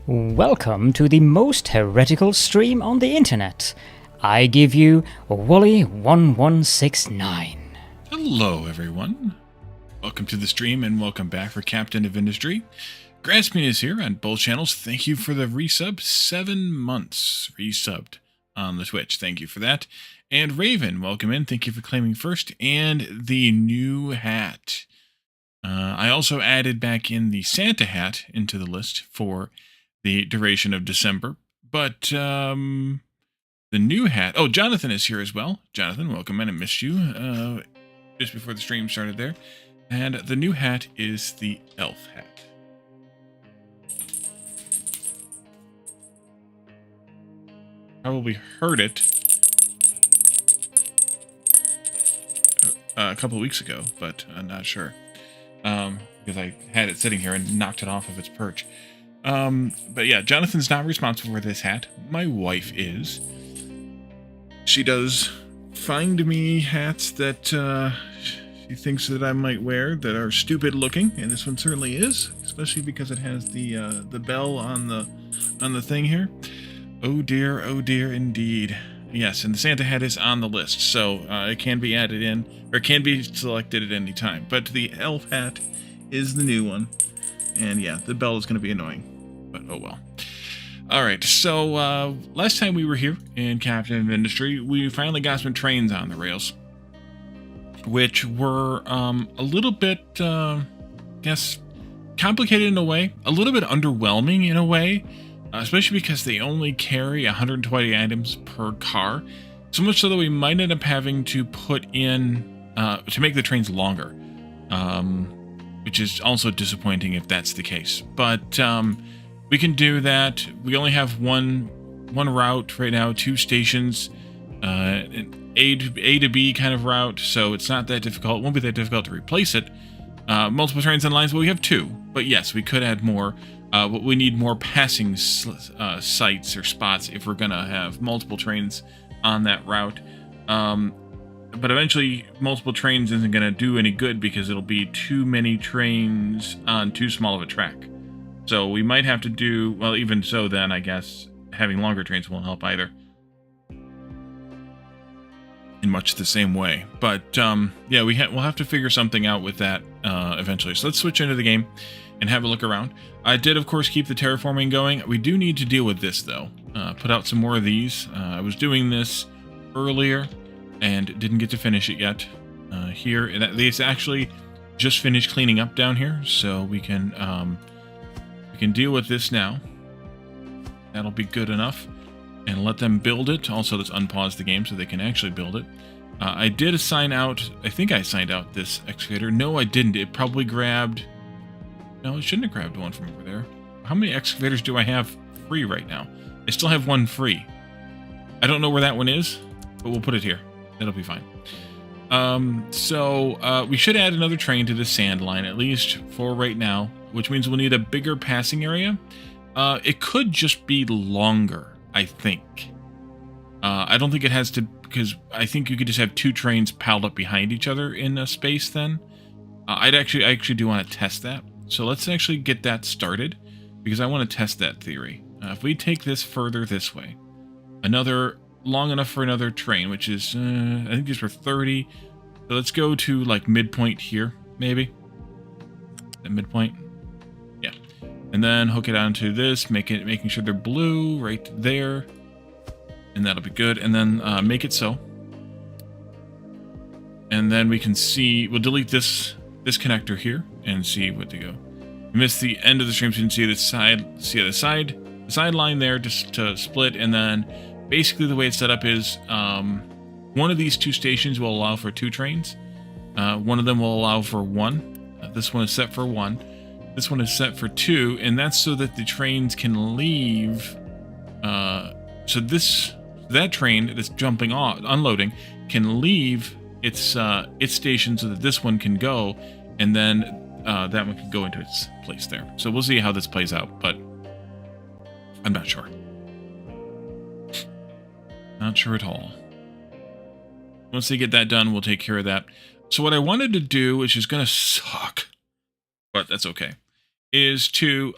Welcome to the most heretical stream on the internet. I give you Wally1169. Hello, everyone. Welcome to the stream and welcome back for Captain of Industry. Grasping is here on both channels. Thank you for the resub. 7 months resubbed on the Twitch. Thank you for that. And Raven, welcome in. Thank you for claiming first. And the new hat. I also added back in the Santa hat into the list for the duration of December. But the new hat... Oh, Jonathan is here as well. Jonathan, welcome in. I missed you just before the stream started there. And the new hat is the elf hat. Probably heard it a couple of weeks ago, but I'm not sure. Because I had it sitting here and knocked it off of its perch. But yeah, Jonathan's not responsible for this hat. My wife is. She does find me hats that she thinks that I might wear that are stupid looking, and this one certainly is, especially because it has the bell on the thing here. Oh dear, indeed. Yes, and the Santa hat is on the list, so it can be added in, or it can be selected at any time. But the elf hat is the new one, and yeah, the bell is going to be annoying, but oh well. Alright, so last time we were here in Captain of Industry, we finally got some trains on the rails, which were a little bit, I guess, complicated in a way, a little bit underwhelming in a way, especially because they only carry 120 items per car, so much so that we might end up having to put in, to make the trains longer, which is also disappointing if that's the case, but we can do that. We only have one route right now, 2 stations, an A to B kind of route, so it's not that difficult. It won't be that difficult to replace it. Multiple trains and lines, well, we have 2, but yes, we could add more. But we need more passing sites or spots if we're going to have multiple trains on that route. But eventually, multiple trains isn't going to do any good because it'll be too many trains on too small of a track. So we might have to do, well, even so then, I guess, having longer trains won't help either. In much the same way. But, yeah, we'll have to figure something out with that eventually. So let's switch into the game and have a look around. I did, of course, keep the terraforming going. We do need to deal with this, though. Put out some more of these. I was doing this earlier and didn't get to finish it yet. Here, they actually just finished cleaning up down here, so we can deal with this now. That'll be good enough. And let them build it. Also, let's unpause the game so they can actually build it. I did assign out, I think I signed out this excavator. No, I didn't. It probably grabbed... No, it shouldn't have grabbed one from over there. How many excavators do I have free right now? I still have one free. I don't know where that one is, but we'll put it here. That'll be fine. So we should add another train to the sand line, at least for right now, which means we'll need a bigger passing area. It could just be longer, I think. I don't think it has to, because I think you could just have 2 trains piled up behind each other in a space then. I actually do want to test that. So let's actually get that started, because I want to test that theory. If we take this further this way, long enough for another train, which is, I think these were 30. So let's go to like midpoint here, maybe. At midpoint. Yeah. And then hook it onto this, making sure they're blue right there. And that'll be good. And then make it so. And then we can see, we'll delete this connector here and see what to go. We missed the end of the stream, so you can see the side line there just to split, and then basically the way it's set up is one of these 2 stations will allow for 2 trains. One of them will allow for 1. This one is set for 1. This one is set for 2, and that's so that the trains can leave. So that train that's jumping off, unloading, can leave its station so that this one can go, and then that one can go into its place there. So we'll see how this plays out, but I'm not sure. Not sure at all. Once they get that done, we'll take care of that. So what I wanted to do, which is going to suck, but that's okay, is to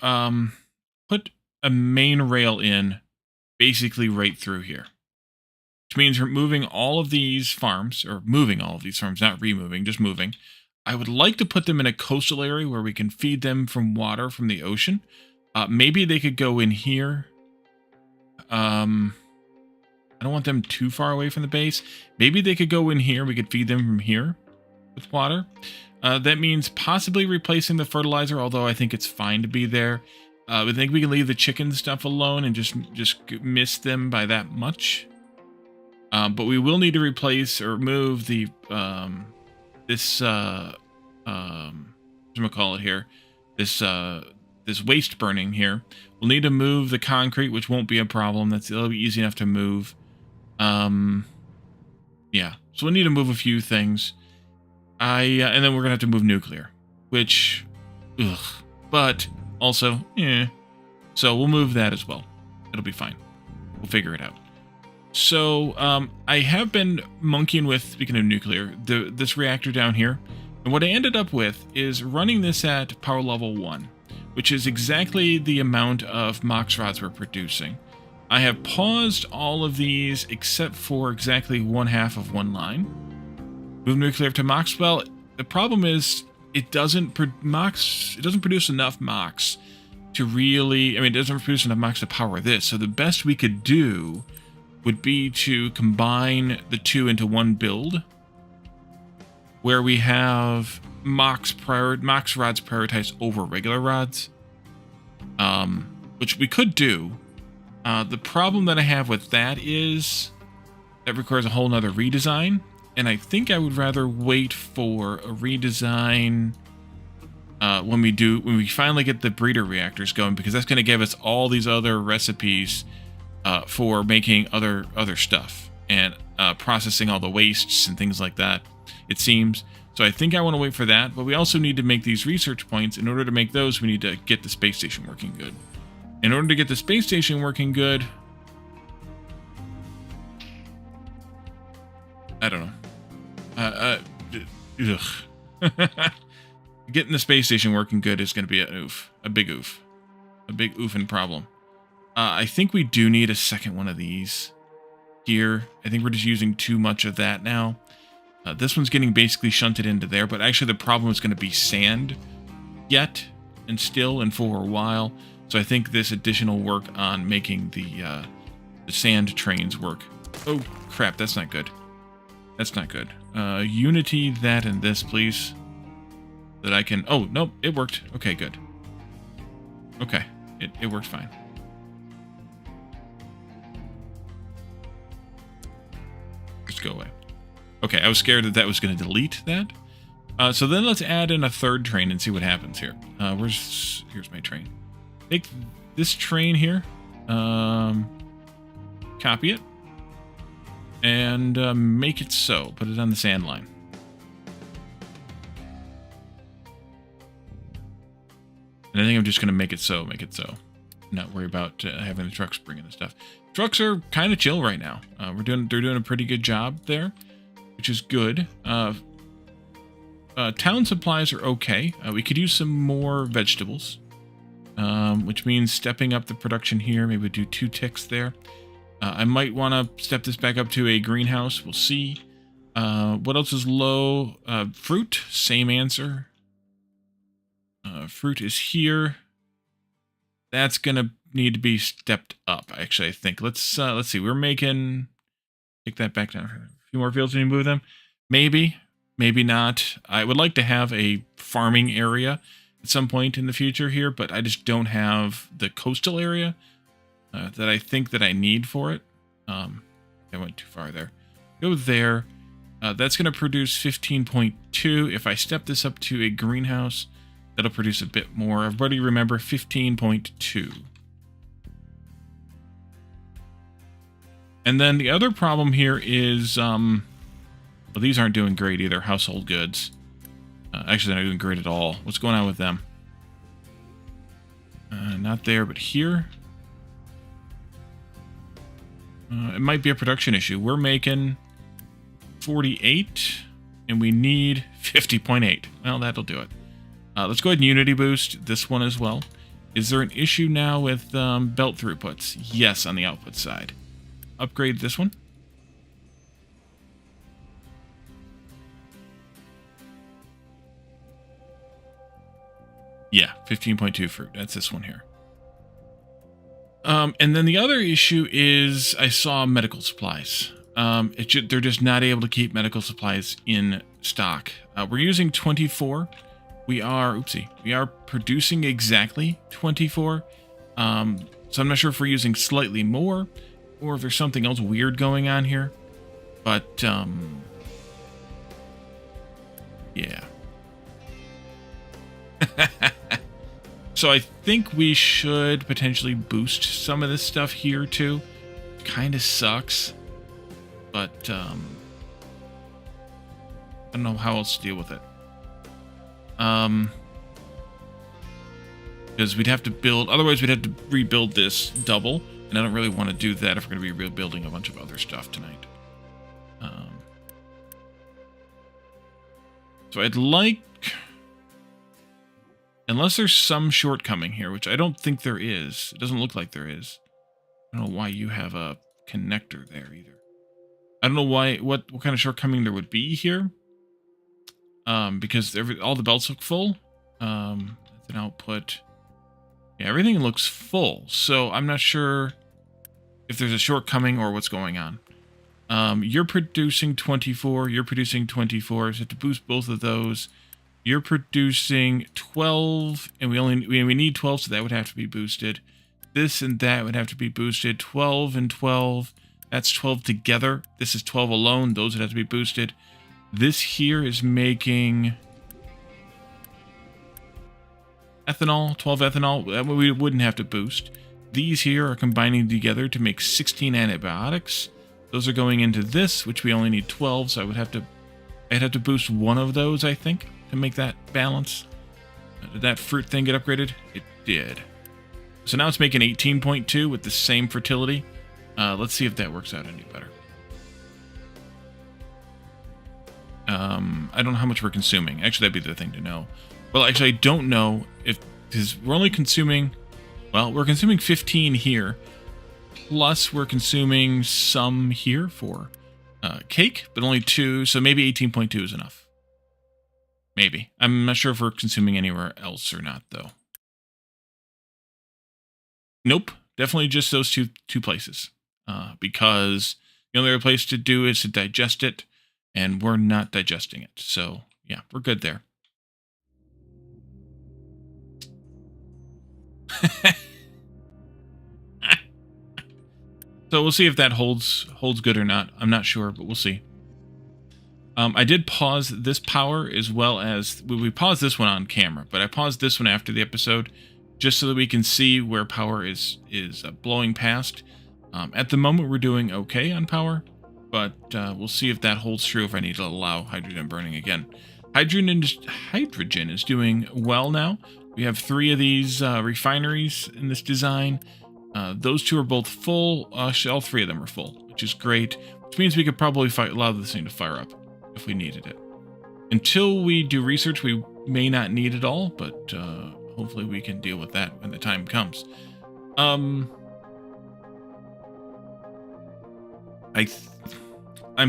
put a main rail in basically right through here. Which means we're moving all of these farms, or moving all of these farms, not removing, just moving. I would like to put them in a coastal area where we can feed them from water from the ocean. Maybe they could go in here. I don't want them too far away from the base. Maybe they could go in here. We could feed them from here with water. That means possibly replacing the fertilizer, although I think it's fine to be there. I think we can leave the chicken stuff alone and just miss them by that much. But we will need to replace or move the this whatchamacallit here, this waste burning here. We'll need to move the concrete, which won't be a problem. It'll be easy enough to move. Yeah, so we'll need to move a few things. And then we're gonna have to move nuclear, which, but also, so we'll move that as well. It'll be fine. We'll figure it out. So I have been monkeying with, speaking of nuclear, this reactor down here. And what I ended up with is running this at power level 1, which is exactly the amount of MOX rods we're producing. I have paused all of these except for exactly 1/2 of one line. Move nuclear to MOX. Well, the problem is it doesn't produce enough MOX to really, it doesn't produce enough MOX to power this. So the best we could do would be to combine the two into one build, where we have MOX rods prioritized over regular rods, which we could do. The problem that I have with that is that requires a whole nother redesign, and I think I would rather wait for a redesign when we finally get the breeder reactors going, because that's going to give us all these other recipes for making other stuff and processing all the wastes and things like that, it seems. So I think I want to wait for that, but we also need to make these research points. In order to make those, we need to get the space station working good. In order to get the space station working good, I don't know. Getting the space station working good is going to be a big oofing problem. I think we do need a second one of these here. I think we're just using too much of that now. This one's getting basically shunted into there, but actually the problem is going to be sand yet and still and for a while. So I think this additional work on making the sand trains work. Oh, crap, that's not good. That's not good. Unity that and this, please. That I can... Oh, nope, it worked. Okay, good. Okay, it worked fine. Just go away. Okay, I was scared that was going to delete that. So then let's add in a third train and see what happens here. Here's my train. Take this train here, copy it, and make it so. Put it on the sand line. And I think I'm just going to make it so. Not worry about having the trucks bringing the stuff. Trucks are kind of chill right now. They're doing a pretty good job there, which is good. Town supplies are okay. We could use some more vegetables. Which means stepping up the production here. Maybe do 2 ticks there. I might want to step this back up to a greenhouse. We'll see. What else is low? Fruit, same answer. Fruit is here. That's gonna need to be stepped up. Actually, I think. Let's see. We're making. Take that back down. A few more fields when you move them. Maybe not. I would like to have a farming area at some point in the future here, but I just don't have the coastal area that I think that I need for it. I went too far there. Go there. That's going to produce 15.2. If I step this up to a greenhouse, that'll produce a bit more. Everybody remember 15.2. And then the other problem here is, well, these aren't doing great either. Household goods. Actually, they're not doing great at all. What's going on with them? Not there, but here. It might be a production issue. We're making 48, and we need 50.8. Well, that'll do it. Let's go ahead and Unity boost this one as well. Is there an issue now with belt throughputs? Yes, on the output side. Upgrade this one. Yeah, 15.2 fruit. That's this one here. And then the other issue is I saw medical supplies. They're just not able to keep medical supplies in stock. We're using 24. We are producing exactly 24. So I'm not sure if we're using slightly more or if there's something else weird going on here. But, yeah. So I think we should potentially boost some of this stuff here too. Kind of sucks, but I don't know how else to deal with it. Because we'd have to build, otherwise we'd have to rebuild this double, and I don't really want to do that if we're going to be rebuilding a bunch of other stuff tonight. So I'd like, unless there's some shortcoming here, which I don't think there is. It doesn't look like there is. I don't know why you have a connector there either. I don't know why, what kind of shortcoming there would be here. Because all the belts look full. That's an output. Yeah, everything looks full. So I'm not sure if there's a shortcoming or what's going on. You're producing 24. You're producing 24. So you have to boost both of those. You're producing 12, and we need 12, so that would have to be boosted. This and that would have to be boosted. 12 and 12. That's 12 together. This is 12 alone. Those would have to be boosted. This here is making ethanol, 12 ethanol. That we wouldn't have to boost. These here are combining together to make 16 antibiotics. Those are going into this, which we only need 12, so I'd have to boost one of those, I think, to make that balance. Did that fruit thing get upgraded? It did. So now it's making 18.2 with the same fertility. Let's see if that works out any better. I don't know how much we're consuming. Actually, that'd be the thing to know. Well, actually, I don't know if, because we're only consuming, well, we're consuming 15 here, plus we're consuming some here for cake, but only 2, so maybe 18.2 is enough. Maybe. I'm not sure if we're consuming anywhere else or not, though. Nope, definitely just those two places, because the only other place to do is to digest it, and we're not digesting it. So, yeah, we're good there. So we'll see if that holds good or not. I'm not sure, but we'll see. I did pause this power as well as we paused this one on camera, but I paused this one after the episode just so that we can see where power is blowing past. At the moment, we're doing okay on power, but we'll see if that holds true if I need to allow hydrogen burning again. Hydrogen is doing well now. We have 3 of these refineries in this design. Those 2 are both full. Actually, all 3 of them are full, which is great, which means we could probably allow this thing to fire up if we needed it. Until we do research, we may not need it all, but hopefully we can deal with that when the time comes. I'm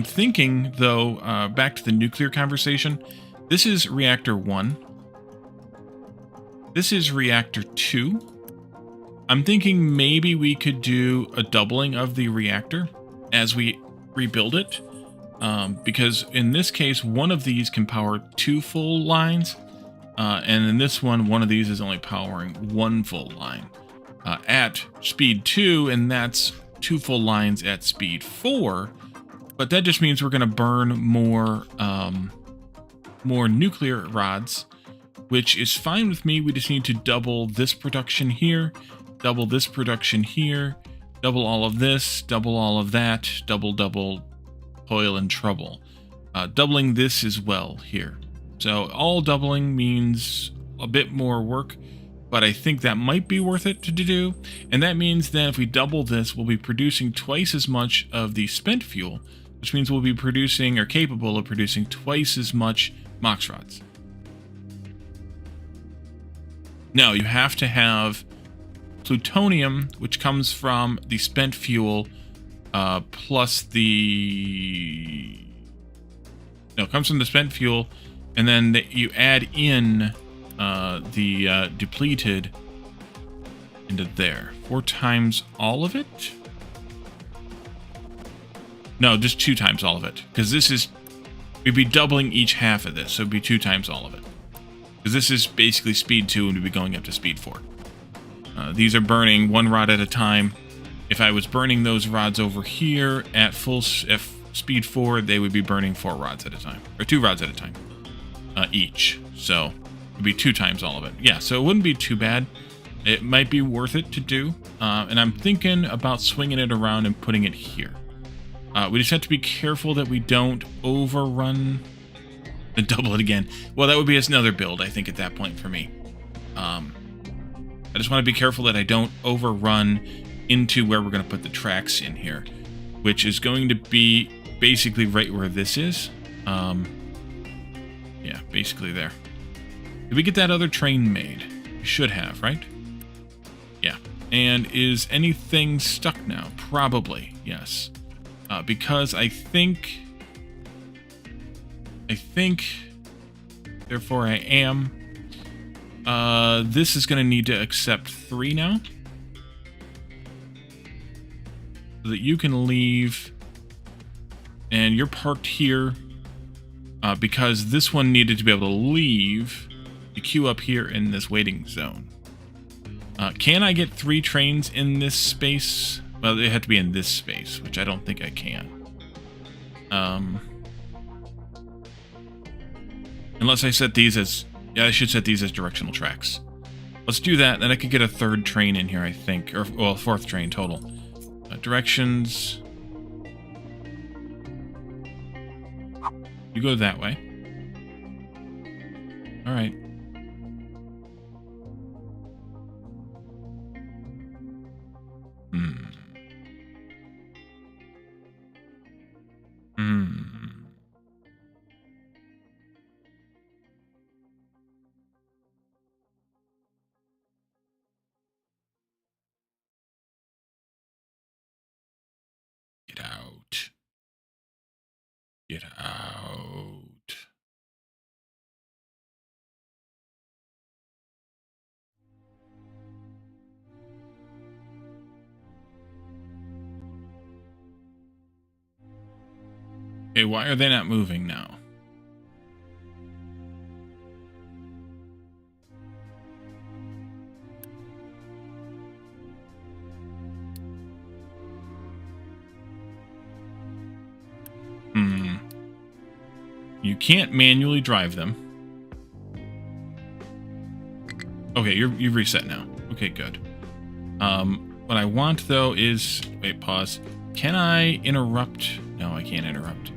thinking, though, back to the nuclear conversation, this is reactor 1. This is reactor 2. I'm thinking maybe we could do a doubling of the reactor as we rebuild it. Because in this case, one of these can power 2 full lines. And in this one of these is only powering 1 full line at speed 2, and that's 2 full lines at speed 4. But that just means we're going to burn more nuclear rods, which is fine with me. We just need to double this production here, double this production here, double all of this, double all of that, double, toil and trouble. Doubling this as well here. So all doubling means a bit more work, but I think that might be worth it to do. And that means that if we double this, we'll be producing twice as much of the spent fuel, which means we'll be producing, or capable of producing, twice as much Mox rods. Now, you have to have plutonium, which comes from the spent fuel, plus the... No, it comes from the spent fuel, and then you add in the depleted into there. 4 times all of it? No, just 2 times all of it. Because this is... We'd be doubling each half of this, so it'd be 2 times all of it. Because this is basically speed 2, and we'd be going up to speed 4. These are burning 1 rod at a time. If I was burning those rods over here at speed 4, they would be burning 4 rods at a time. Or 2 rods at a time. Each. So, it'd be 2 times all of it. Yeah, so it wouldn't be too bad. It might be worth it to do. And I'm thinking about swinging it around and putting it here. We just have to be careful that we don't overrun and double it again. Well, that would be another build, I think, at that point for me. I just want to be careful that I don't overrun into where we're going to put the tracks in here, which is going to be basically right where this is. Yeah, basically there. Did we get that other train made? We should have, right? Yeah. And is anything stuck now? Probably, yes. Because I think, therefore I am. This is going to need to accept 3 now. So that you can leave. And you're parked here. Because this one needed to be able to leave. You queue up here in this waiting zone. Can I get 3 trains in this space? Well, they have to be in this space, which I don't think I can. Unless I set these as... Yeah, I should set these as directional tracks. Let's do that, then I could get a 3rd train in here, I think. Or, well, 4th train total. Directions... You go that way. Alright. Get out. Get out. Okay, why are they not moving now? You can't manually drive them. Okay, you've reset now. Okay, good. What I want, though, is... Wait, pause. Can I interrupt? No, I can't interrupt.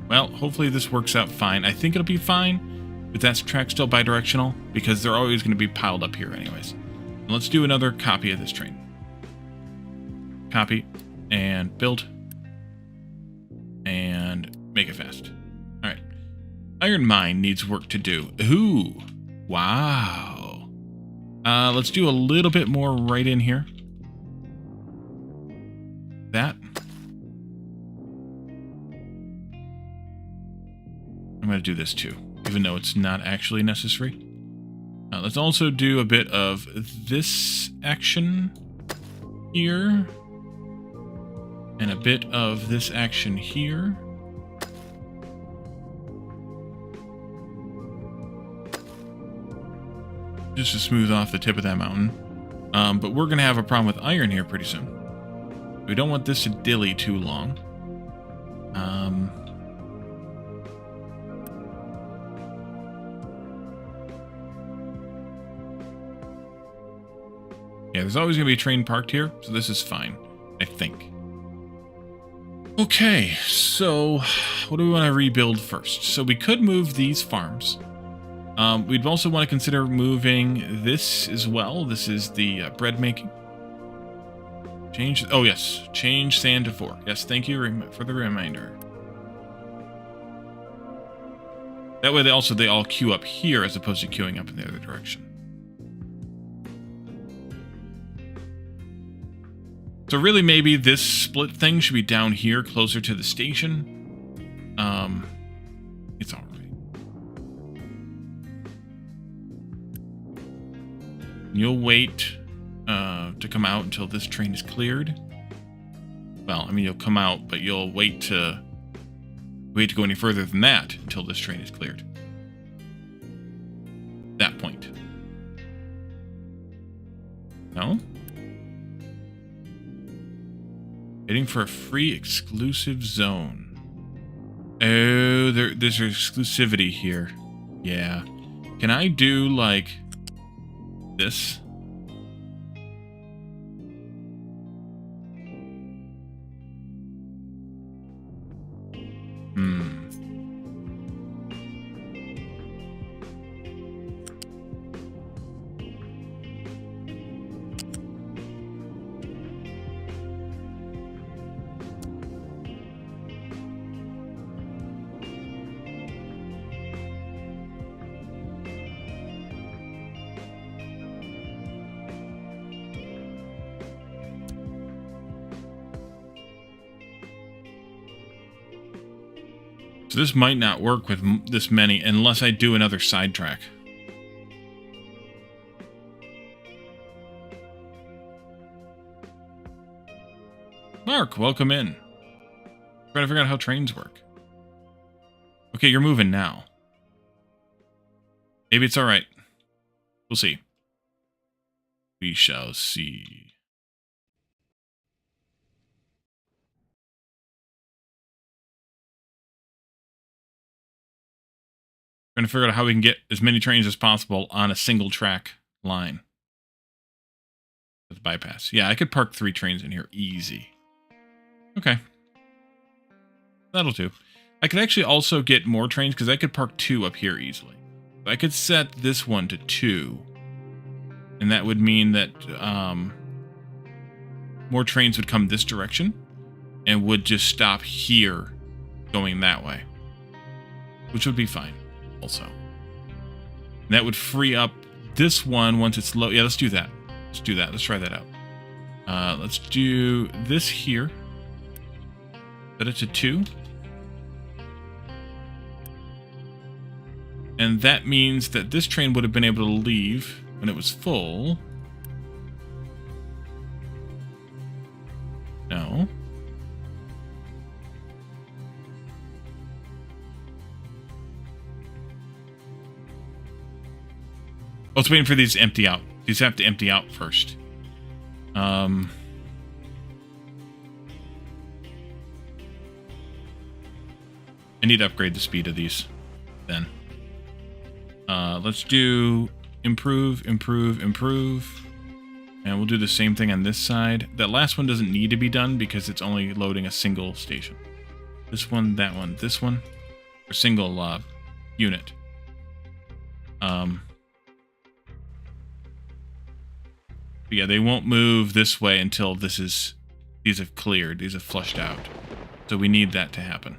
Well, hopefully this works out fine. I think it'll be fine, but that track's still bidirectional, because they're always going to be piled up here anyways. Let's do another copy of this train. Copy. And build. And make it fast. Alright. Iron Mine needs work to do. Ooh. Wow. Let's do a little bit more right in here. That. I'm going to do this too, even though it's not actually necessary. Let's also do a bit of this action here. And a bit of this action here. Just to smooth off the tip of that mountain. But we're going to have a problem with iron here pretty soon. We don't want this to dilly too long. Yeah, there's always going to be a train parked here, so this is fine, I think. Okay, so what do we want to rebuild first? So we could move these farms. We'd also want to consider moving this as well. This is the bread making. Change, oh yes, change sand to 4. Yes, thank you for the reminder. That way they all queue up here as opposed to queuing up in the other direction. So really maybe this split thing should be down here closer to the station. It's all right. You'll wait to come out until this train is cleared. Well, I mean, you'll come out, but you'll wait to go any further than that until this train is cleared. That point. No? Waiting for a free exclusive zone. Oh, there's exclusivity here. Yeah. Can I do, like, this? So this might not work with this many unless I do another sidetrack. Mark, welcome in. Trying to figure out how trains work. Okay, you're moving now. Maybe it's all right. We'll see. We shall see. Trying to figure out how we can get as many trains as possible on a single track line. With bypass. Yeah, I could park 3 trains in here easy. Okay. That'll do. I could actually also get more trains because I could park 2 up here easily. I could set this one to 2. And that would mean that more trains would come this direction and would just stop here going that way. Which would be fine. Also, and that would free up this one once it's low. Yeah, let's do that. Let's do that. Let's try that out. Let's do this here. Set it to 2. And that means that this train would have been able to leave when it was full. No. Oh, it's waiting for these to empty out. These have to empty out first. I need to upgrade the speed of these then. Let's do improve, improve, improve. And we'll do the same thing on this side. That last one doesn't need to be done because it's only loading a single station. This one, that one, this one. Or single unit. But yeah, they won't move this way until these have cleared. These have flushed out. So we need that to happen.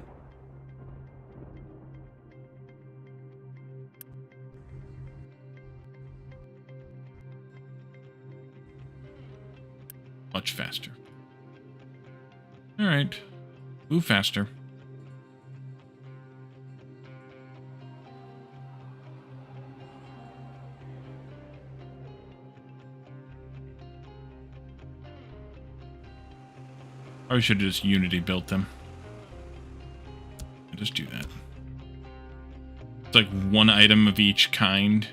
Much faster. All right. Move faster. I should have just Unity built them. I'll just do that. It's like 1 item of each kind.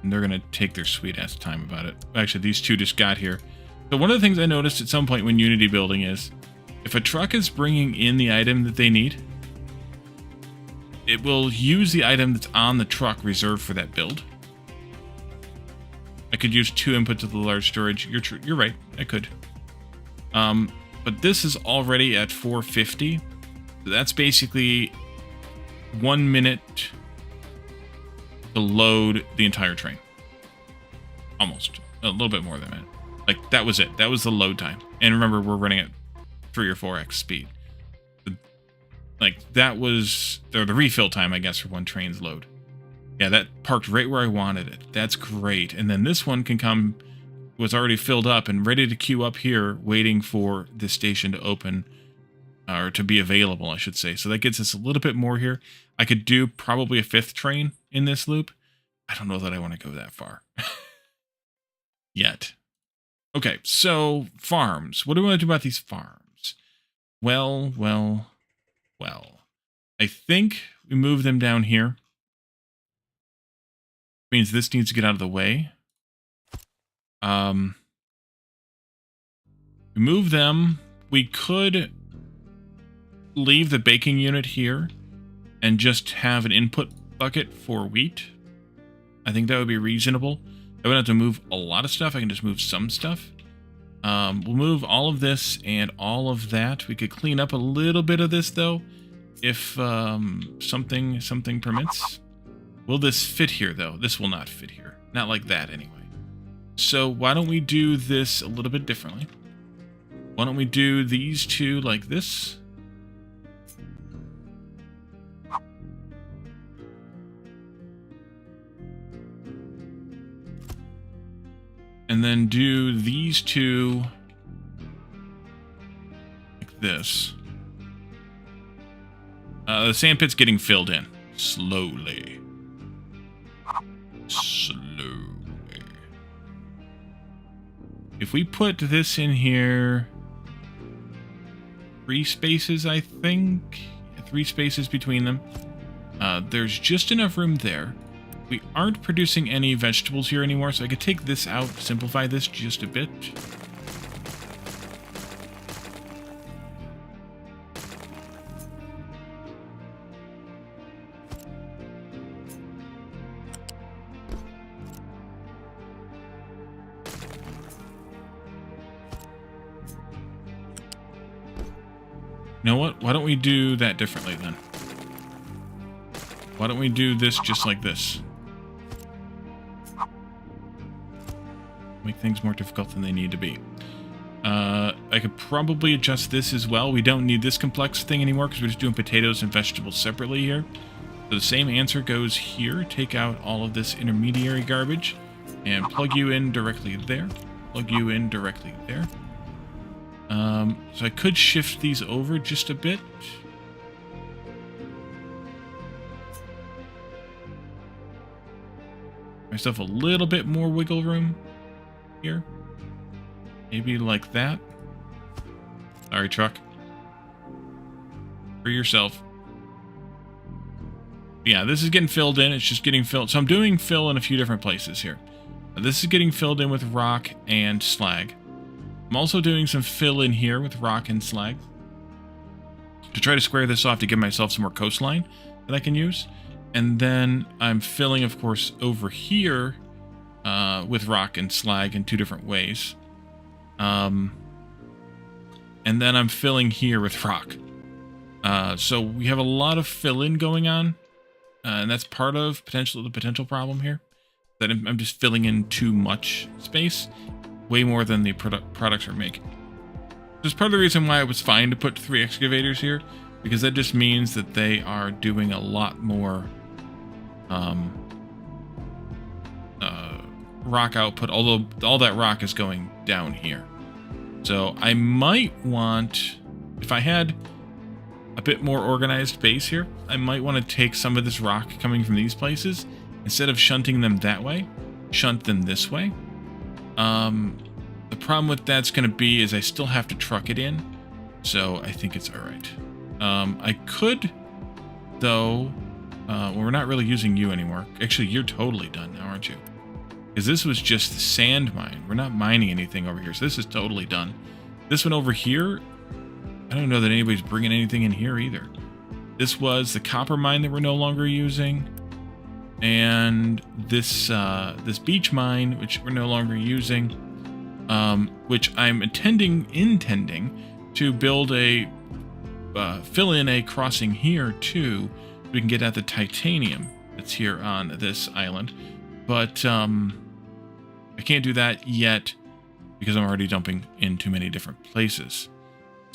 And they're going to take their sweet ass time about it. Actually, these 2 just got here. So one of the things I noticed at some point when Unity building is, if a truck is bringing in the item that they need, it will use the item that's on the truck reserved for that build. I could use 2 inputs of the large storage. You're right. I could. But this is already at 450. So that's basically 1 minute to load the entire train. Almost. A little bit more than that. Like, that was it. That was the load time. And remember, we're running at 3 or 4x speed. Like, that was the refill time, I guess, for one train's load. Yeah, that parked right where I wanted it. That's great. And then this one can come, was already filled up and ready to queue up here, waiting for this station to open, or to be available, I should say. So that gets us a little bit more here. I could do probably a 5th train in this loop. I don't know that I want to go that far yet. Okay, so farms. What do we want to do about these farms? Well. I think we move them down here. Means this needs to get out of the way. We move them. We could leave the baking unit here and just have an input bucket for wheat. I think that would be reasonable. I wouldn't have to move a lot of stuff. I can just move some stuff. We'll move all of this and all of that. We could clean up a little bit of this, though, if something permits. Will this fit here, though? This will not fit here. Not like that, anyway. So why don't we do this a little bit differently? Why don't we do these two like this? And then do these two like this. The sandpit's getting filled in. Slowly. If we put this in here, 3 spaces, I think. 3 spaces between them. There's just enough room there. We aren't producing any vegetables here anymore, so I could take this out, simplify this just a bit. You know what? Why don't we do that differently then? Why don't we do this just like this? Make things more difficult than they need to be. I could probably adjust this as well. We don't need this complex thing anymore because we're just doing potatoes and vegetables separately here. So the same answer goes here. Take out all of this intermediary garbage and plug you in directly there. Plug you in directly there. So I could shift these over just a bit. Myself a little bit more wiggle room here. Maybe like that. Sorry, truck. For yourself. Yeah, this is getting filled in. It's just getting filled. So I'm doing fill in a few different places here. This is getting filled in with rock and slag. I'm also doing some fill in here with rock and slag to try to square this off to give myself some more coastline that I can use. And then I'm filling, of course, over here with rock and slag in 2 different ways. And then I'm filling here with rock. So we have a lot of fill-in going on. And that's part of the potential problem here. That I'm just filling in too much space. Way more than the products are making. This is part of the reason why it was fine to put 3 excavators here. Because that just means that they are doing a lot more rock output, although all that rock is going down here. So I might want, if I had a bit more organized base here, I might want to take some of this rock coming from these places, instead of shunting them that way, shunt them this way. The problem with that's going to be is I still have to truck it in, so I think it's alright. I could, though, well, we're not really using you anymore. Actually, you're totally done now, aren't you? Because this was just the sand mine. We're not mining anything over here, so this is totally done. This one over here, I don't know that anybody's bringing anything in here either. This was the copper mine that we're no longer using. And this this beach mine, which we're no longer using, which I'm intending to build a, fill in a crossing here too, so we can get at the titanium that's here on this island. But I can't do that yet because I'm already dumping in too many different places.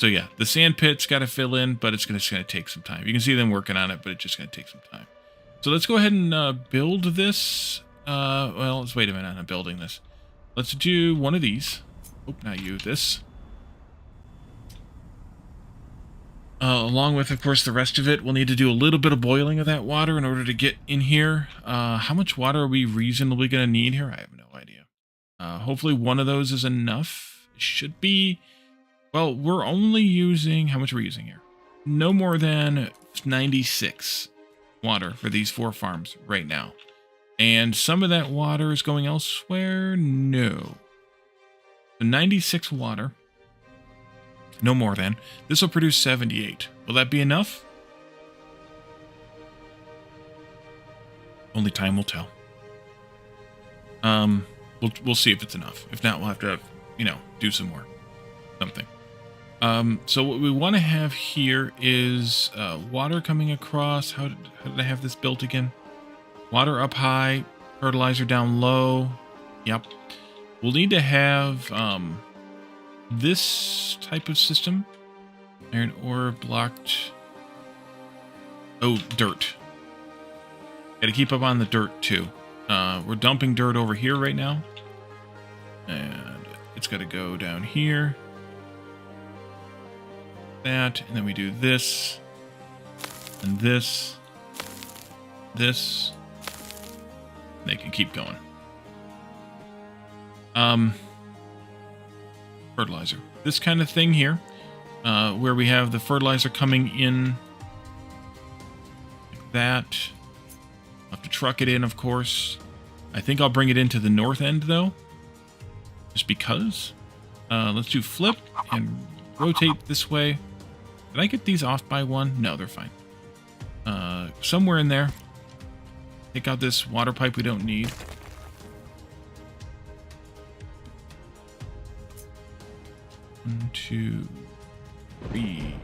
So yeah, the sand pit's got to fill in, but it's just going to take some time. You can see them working on it, but it's just going to take some time. So let's go ahead and build this. Well, let's wait a minute on building this. Let's do one of these. Oh, not you. This. Along with, of course, the rest of it, we'll need to do a little bit of boiling of that water in order to get in here. How much water are we reasonably going to need here? I have no idea. Hopefully one of those is enough. It should be. Well, we're only using... How much are we using here? No more than 96 water for these 4 farms right now. And some of that water is going elsewhere? No. So 96 water. No more than. This will produce 78. Will that be enough? Only time will tell. We'll see if it's enough. If not, we'll have to, do some more. Something. So what we want to have here is water coming across. How did I have this built again? Water up high, fertilizer down low. Yep. We'll need to have this type of system. Iron ore blocked. Oh, dirt. Got to keep up on the dirt too. We're dumping dirt over here right now. And it's got to go down here. That, and then we do this. And this. This. And they can keep going. Fertilizer. This kind of thing here. Where we have the fertilizer coming in like that. I'll have to truck it in, of course. I think I'll bring it into the north end, though. Just because. Let's do flip and rotate this way. Did I get these off by 1? No, they're fine. Somewhere in there. Take out this water pipe we don't need. One, 2, 3.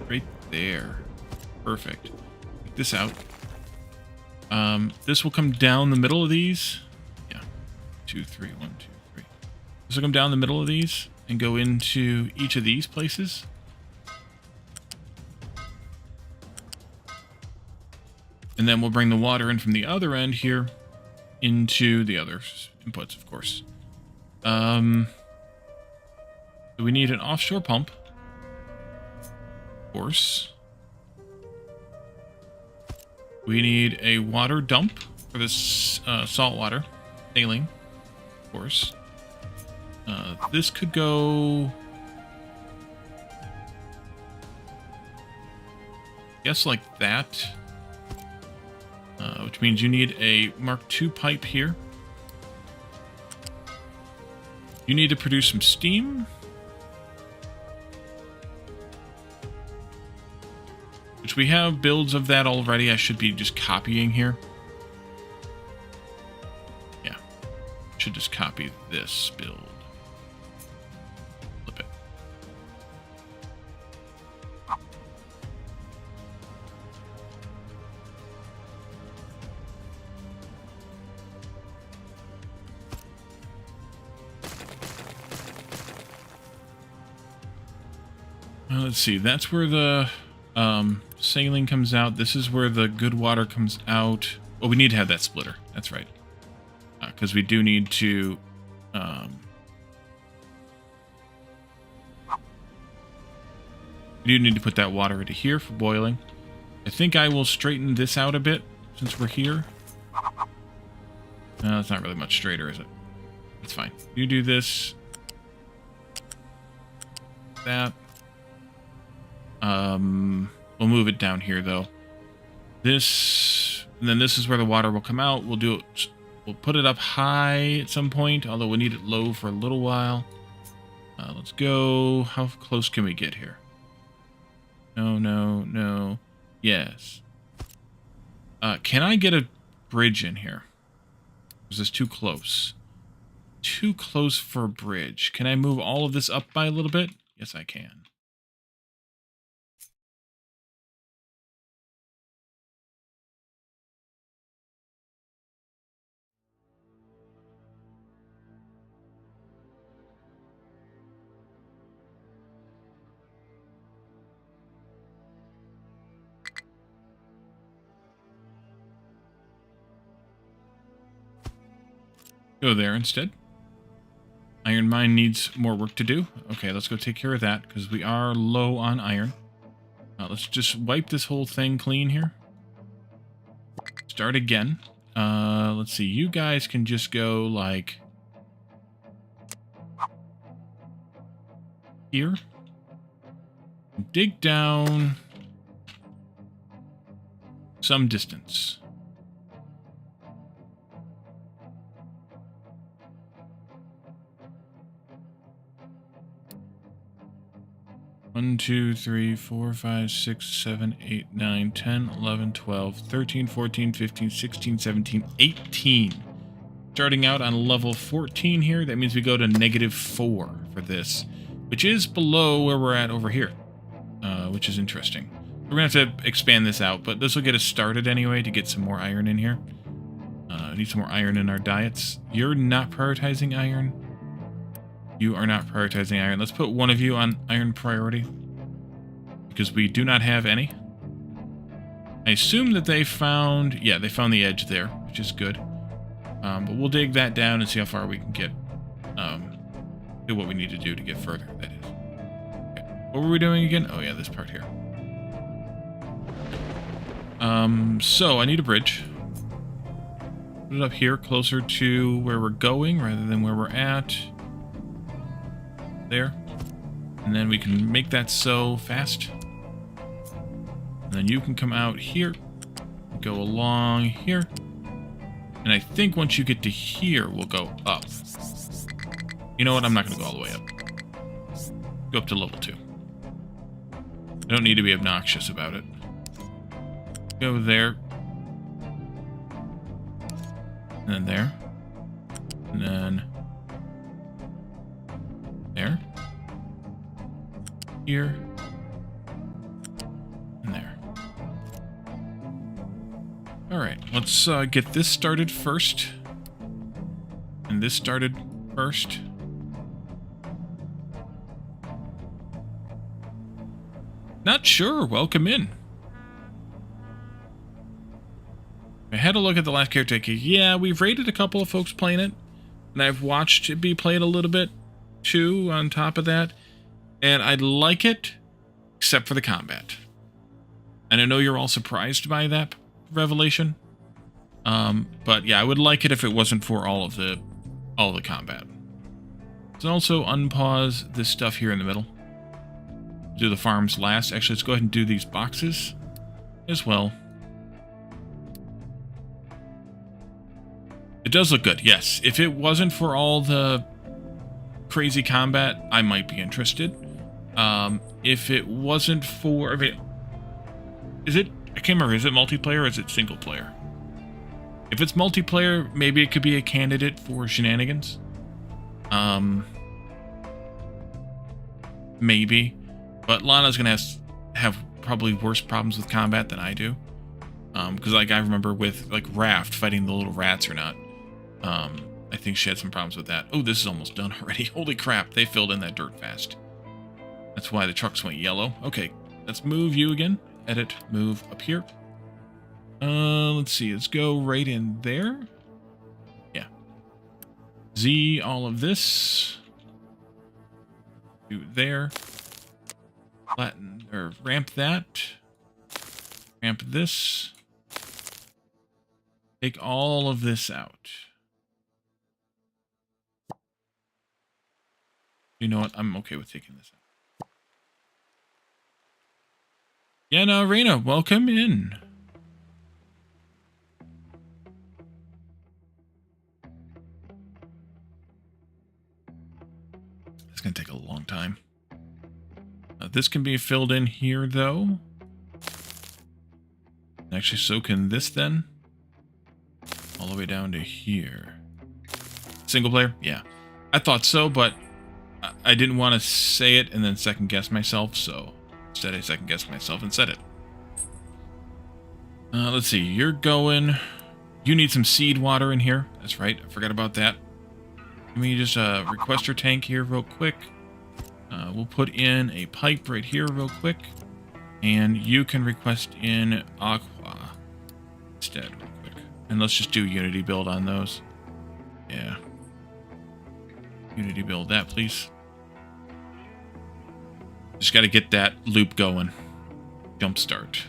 Right there. Perfect. Take this out. This will come down the middle of these. Yeah. 2, 3. 1, 2, 3. This will come down the middle of these and go into each of these places. And then we'll bring the water in from the other end here into the other inputs, of course. So we need an offshore pump. Of course. We need a water dump for this salt water. Saline, of course. This could go... I guess like that. Which means you need a Mark II pipe here. You need to produce some steam. Which we have builds of that already. I should be just copying here. Yeah. Should just copy this build. Flip it. Let's see. That's where the saline comes out. This is where the good water comes out. Well, we need to have that splitter. That's right. Because we do need to... we do need to put that water into here for boiling. I think I will straighten this out a bit since we're here. No, it's not really much straighter, is it? It's fine. You do this. That. We'll move it down here, though. This, and then this is where the water will come out. We'll do it. We'll put it up high at some point, although we'll need it low for a little while. Let's go. How close can we get here? No, no, no. Yes. Can I get a bridge in here? Is this too close? Too close for a bridge. Can I move all of this up by a little bit? Yes, I can. Go there instead. Iron mine needs more work to do. Okay, let's go take care of that, because we are low on iron. Let's just wipe this whole thing clean here. Start again. Let's see. You guys can just go, like, here. Dig down some distance. One, 2, 3, 4, 5, 6, 7, 8, 9, 10, 11, 12, 13, 14, 15, 16, 17, 18. Starting out on level 14 here, that means we go to -4 for this, which is below where we're at over here, which is interesting. We're going to have to expand this out, but this will get us started anyway to get some more iron in here. Need some more iron in our diets. You're not prioritizing iron. You are not prioritizing iron. Let's put one of you on iron priority, because we do not have any. I assume that they found... Yeah, they found the edge there, which is good. But we'll dig that down and see how far we can get. Do what we need to do to get further, that is. Okay. What were we doing again? Oh, yeah, this part here. So I need a bridge. Put it up here, closer to where we're going, rather than where we're at. There. And then we can make that so fast. And then you can come out here. Go along here. And I think once you get to here, we'll go up. You know what? I'm not going to go all the way up. Go up to level 2. I don't need to be obnoxious about it. Go there. And then there. And then... there. Here. And there. Alright, let's get this started first. And this started first. Not sure. Welcome in. I had a look at the last caretaker. Yeah, we've rated a couple of folks playing it. And I've watched it be played a little bit, too, on top of that. And I like it, except for the combat. And I know you're all surprised by that revelation. But yeah, I would like it if it wasn't for all the combat. Let's also unpause this stuff here in the middle. Do the farms last. Actually, let's go ahead and do these boxes as well. It does look good, yes. If it wasn't for all the crazy combat, I might be interested. If it wasn't for... I mean, is it... I can't remember. Is it multiplayer or is it single player? If it's multiplayer, maybe it could be a candidate for shenanigans. Maybe. But Lana's going to have probably worse problems with combat than I do. Because like I remember with like Raft fighting the little rats or not. I think she had some problems with that. Oh, this is almost done already. Holy crap, they filled in that dirt fast. That's why the trucks went yellow. Okay, let's move you again. Edit, move up here. Let's see, let's go right in there. Yeah. Z all of this. Do there. Flatten, or ramp that. Ramp this. Take all of this out. You know what? I'm okay with taking this out. Yeah, no, Reina, welcome in. It's going to take a long time. This can be filled in here, though. Actually, so can this then. All the way down to here. Single player? Yeah. I thought so, but I didn't want to say it and then second guess myself, so instead I second guessed myself and said it. Let's see, you're going... You need some seed water in here. That's right, I forgot about that. Let me just request your tank here real quick. We'll put in a pipe right here real quick. And you can request in aqua instead real quick. And let's just do Unity build on those. Yeah, Unity build that, please. Just got to get that loop going. Jumpstart.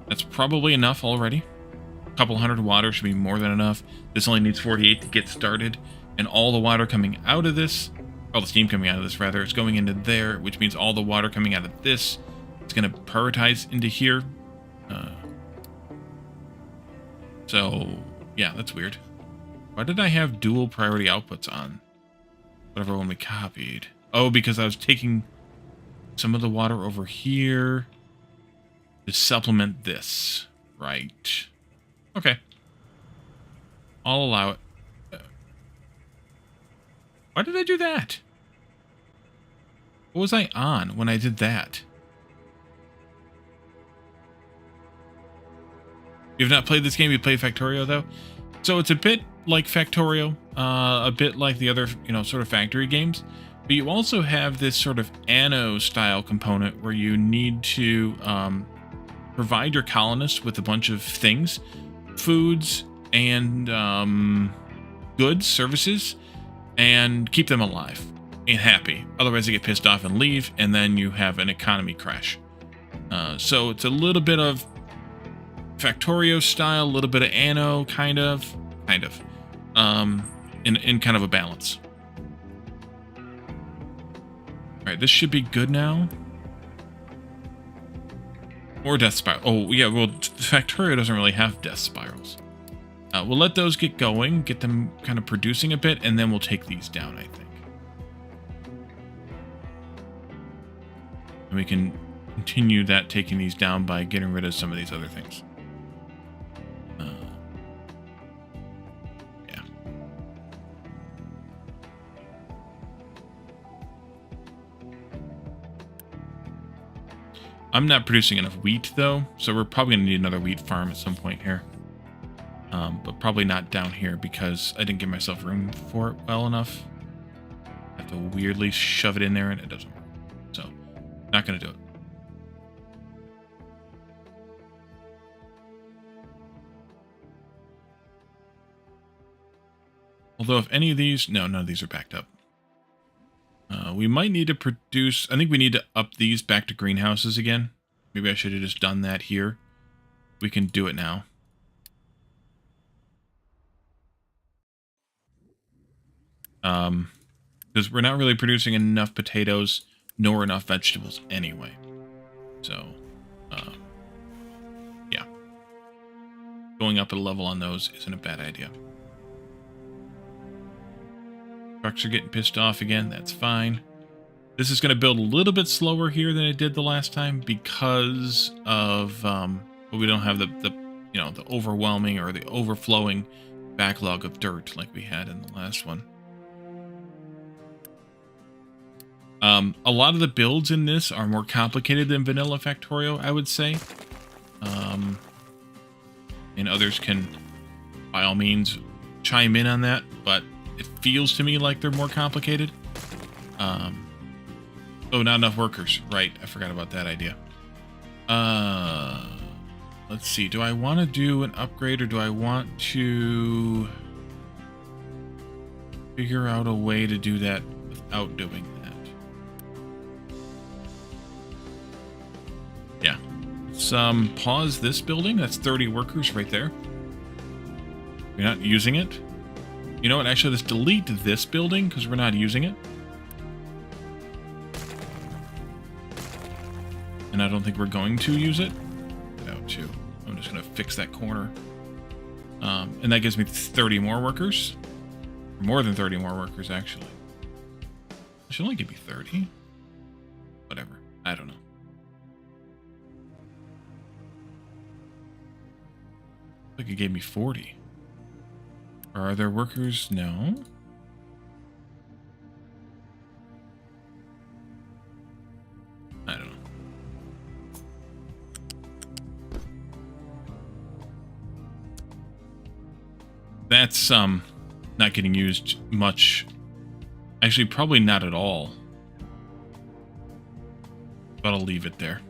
That's probably enough already. A couple hundred water should be more than enough. This only needs 48 to get started. And all the water coming out of this, all the steam coming out of this rather, is going into there, which means all the water coming out of this is going to prioritize into here. So, yeah, that's weird. Why did I have dual priority outputs on? Whatever one we copied. Oh, because I was taking some of the water over here to supplement this. Right. Okay. I'll allow it. Why did I do that? What was I on when I did that? You've not played this game, you played Factorio, though? So it's a bit like Factorio, a bit like the other, sort of factory games. But you also have this sort of anno-style component where you need to provide your colonists with a bunch of things, foods and goods, services, and keep them alive and happy. Otherwise they get pissed off and leave, and then you have an economy crash. So it's a little bit of Factorio style, a little bit of Anno, kind of, in kind of a balance. All right, this should be good now. Or death spiral. Oh yeah, well, Factorio doesn't really have death spirals. We'll let those get going, get them kind of producing a bit, and then we'll take these down, I think. And we can continue that, taking these down by getting rid of some of these other things. Yeah. I'm not producing enough wheat, though, so we're probably going to need another wheat farm at some point here. But probably not down here because I didn't give myself room for it well enough. I have to weirdly shove it in there and it doesn't work. So, not going to do it. Although if any of these... No, none of these are backed up. We might need to produce... I think we need to up these back to greenhouses again. Maybe I should have just done that here. We can do it now. Because we're not really producing enough potatoes nor enough vegetables anyway. So, yeah. Going up a level on those isn't a bad idea. Trucks are getting pissed off again. That's fine. This is going to build a little bit slower here than it did the last time because of, we don't have the overwhelming or the overflowing backlog of dirt like we had in the last one. A lot of the builds in this are more complicated than vanilla Factorio, I would say. And others can, by all means, chime in on that, but it feels to me like they're more complicated. Oh, not enough workers. Right, I forgot about that idea. Let's see. Do I want to do an upgrade or do I want to figure out a way to do that without doing that? Yeah. Let's pause this building. That's 30 workers right there. You're not using it. You know what? Actually, let's delete this building because we're not using it. And I don't think we're going to use it. Without to. I'm just going to fix that corner. And that gives me 30 more workers. More than 30 more workers, actually. It should only give me 30. Whatever. I don't know. I think it gave me 40. Are there workers? No. I don't know. That's not getting used much. Actually, probably not at all. But I'll leave it there.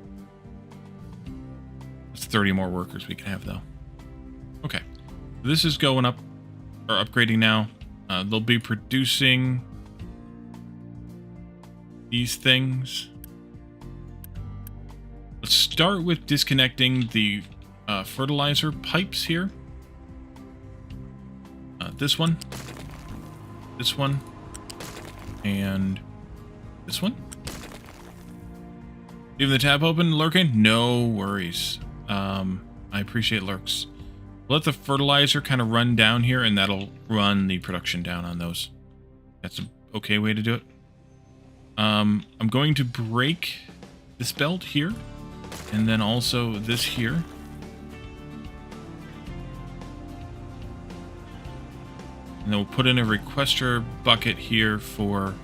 That's 30 more workers we can have, though. Okay. This is going up, or upgrading now. They'll be producing these things. Let's start with disconnecting the fertilizer pipes here. This one, and this one. Leaving the tap open, lurking? No worries. I appreciate lurks. Let the fertilizer kind of run down here, and that'll run the production down on those. That's an okay way to do it. I'm going to break this belt here, and then also this here. And then we'll put in a requester bucket here for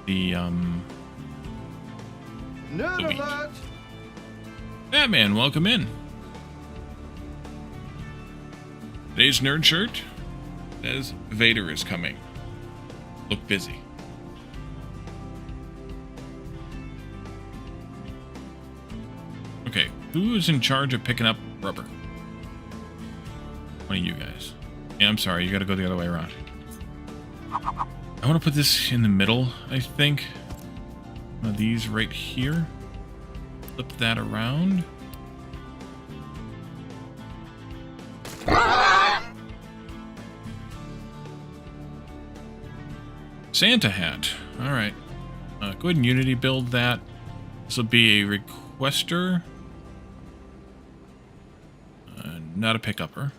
the Nerd alert! Batman, welcome in. Today's nerd shirt says Vader is coming. Look busy. Okay, who is in charge of picking up rubber? One of you guys. Yeah, I'm sorry, you gotta go the other way around. I want to put this in the middle, I think. One of these right here. Flip that around. Santa hat. Alright. Go ahead and Unity build that. This will be a requester. Not a pickupper.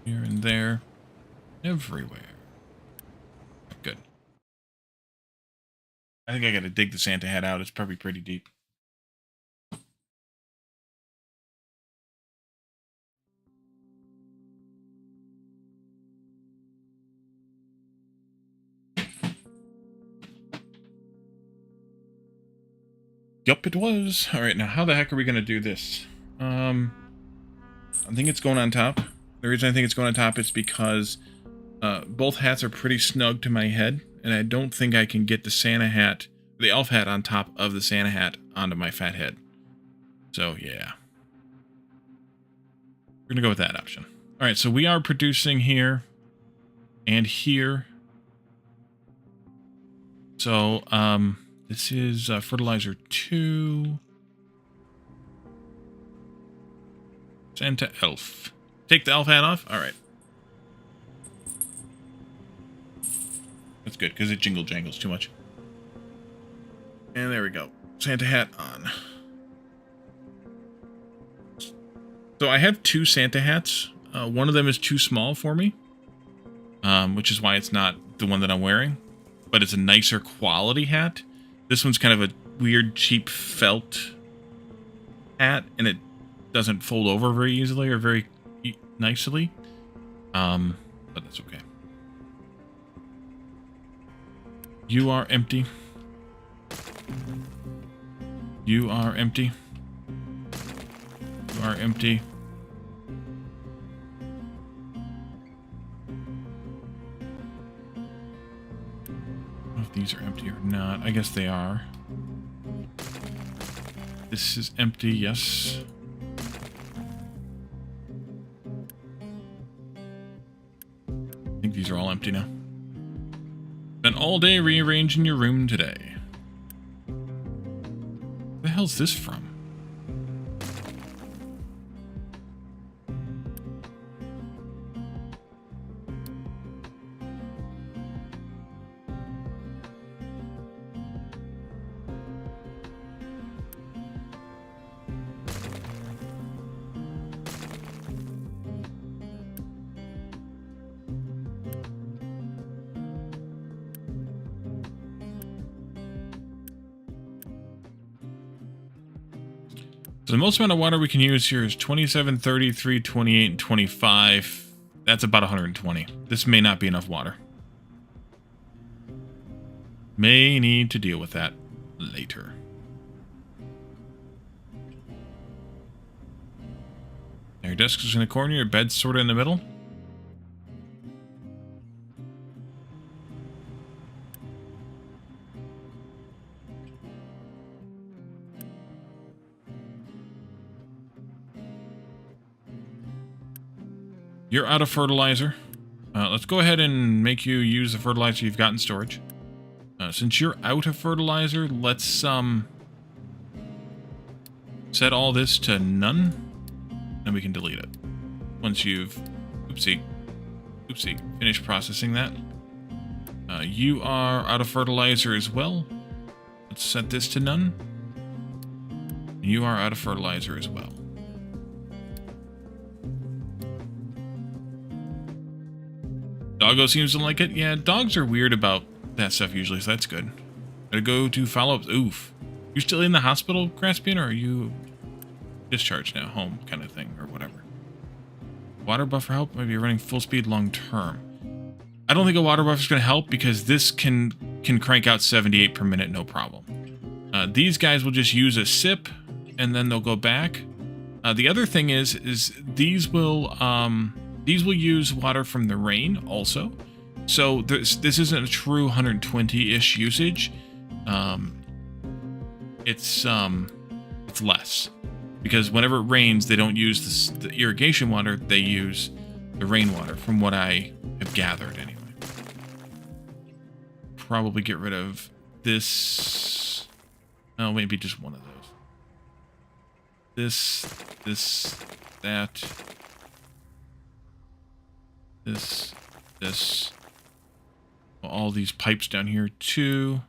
Here and there. Everywhere. Good. I think I gotta dig the Santa hat out. It's probably pretty deep. Yup, it was. Alright, now how the heck are we gonna do this? I think it's going on top. The reason I think it's going on top is because both hats are pretty snug to my head, and I don't think I can get the Santa hat, the elf hat on top of the Santa hat onto my fat head. So, yeah. We're gonna go with that option. Alright, so we are producing here and here. So, this is fertilizer 2. Santa elf. Take the elf hat off? Alright. That's good, because it jingle jangles too much. And there we go. Santa hat on. So I have 2 Santa hats. One of them is too small for me. Which is why it's not the one that I'm wearing. But it's a nicer quality hat. This one's kind of a weird, cheap felt hat, and it doesn't fold over very easily or very nicely. But that's okay. You are empty. You are empty. You are empty. I don't know if these are empty or not. I guess they are. This is empty, yes. I think these are all empty now. Spent all day rearranging your room today. Where the hell's this from? So the most amount of water we can use here is 27, 33, 28, and 25. That's about 120. This may not be enough water. May need to deal with that later. Your desk is in the corner, your bed's sort of in the middle. You're out of fertilizer. Let's go ahead and make you use the fertilizer you've got in storage. Since you're out of fertilizer, let's set all this to none, and we can delete it. Once you've... Oopsie, finished processing that. You are out of fertilizer as well. Let's set this to none. You are out of fertilizer as well. Doggo seems to like it. Yeah, dogs are weird about that stuff usually, so that's good. Gotta go to follow-ups. Oof. You still in the hospital, Graspian, or are you discharged now? Home kind of thing, or whatever. Water buffer help? Maybe you're running full speed long term. I don't think a water buffer is going to help because this can crank out 78 per minute, no problem. These guys will just use a sip, and then they'll go back. The other thing is these will use water from the rain also. So this isn't a true 120-ish usage. It's less. Because whenever it rains, they don't use the irrigation water, they use the rainwater, from what I have gathered anyway. Probably get rid of this. Oh, maybe just one of those. This, that. This. All these pipes down here too.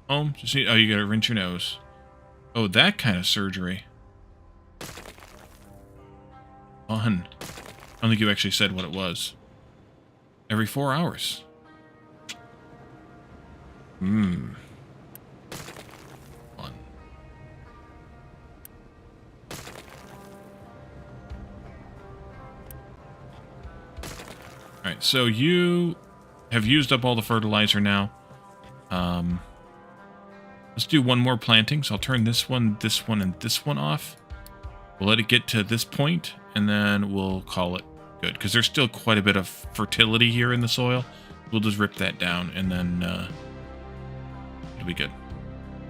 Oh, you gotta rinse your nose. Oh, that kind of surgery. Fun. I don't think you actually said what it was. Every 4 hours. Fun. Alright, so you have used up all the fertilizer now. Let's do one more planting. So I'll turn this one, and this one off. We'll let it get to this point, and then we'll call it good. Because there's still quite a bit of fertility here in the soil. We'll just rip that down, and then it'll be good.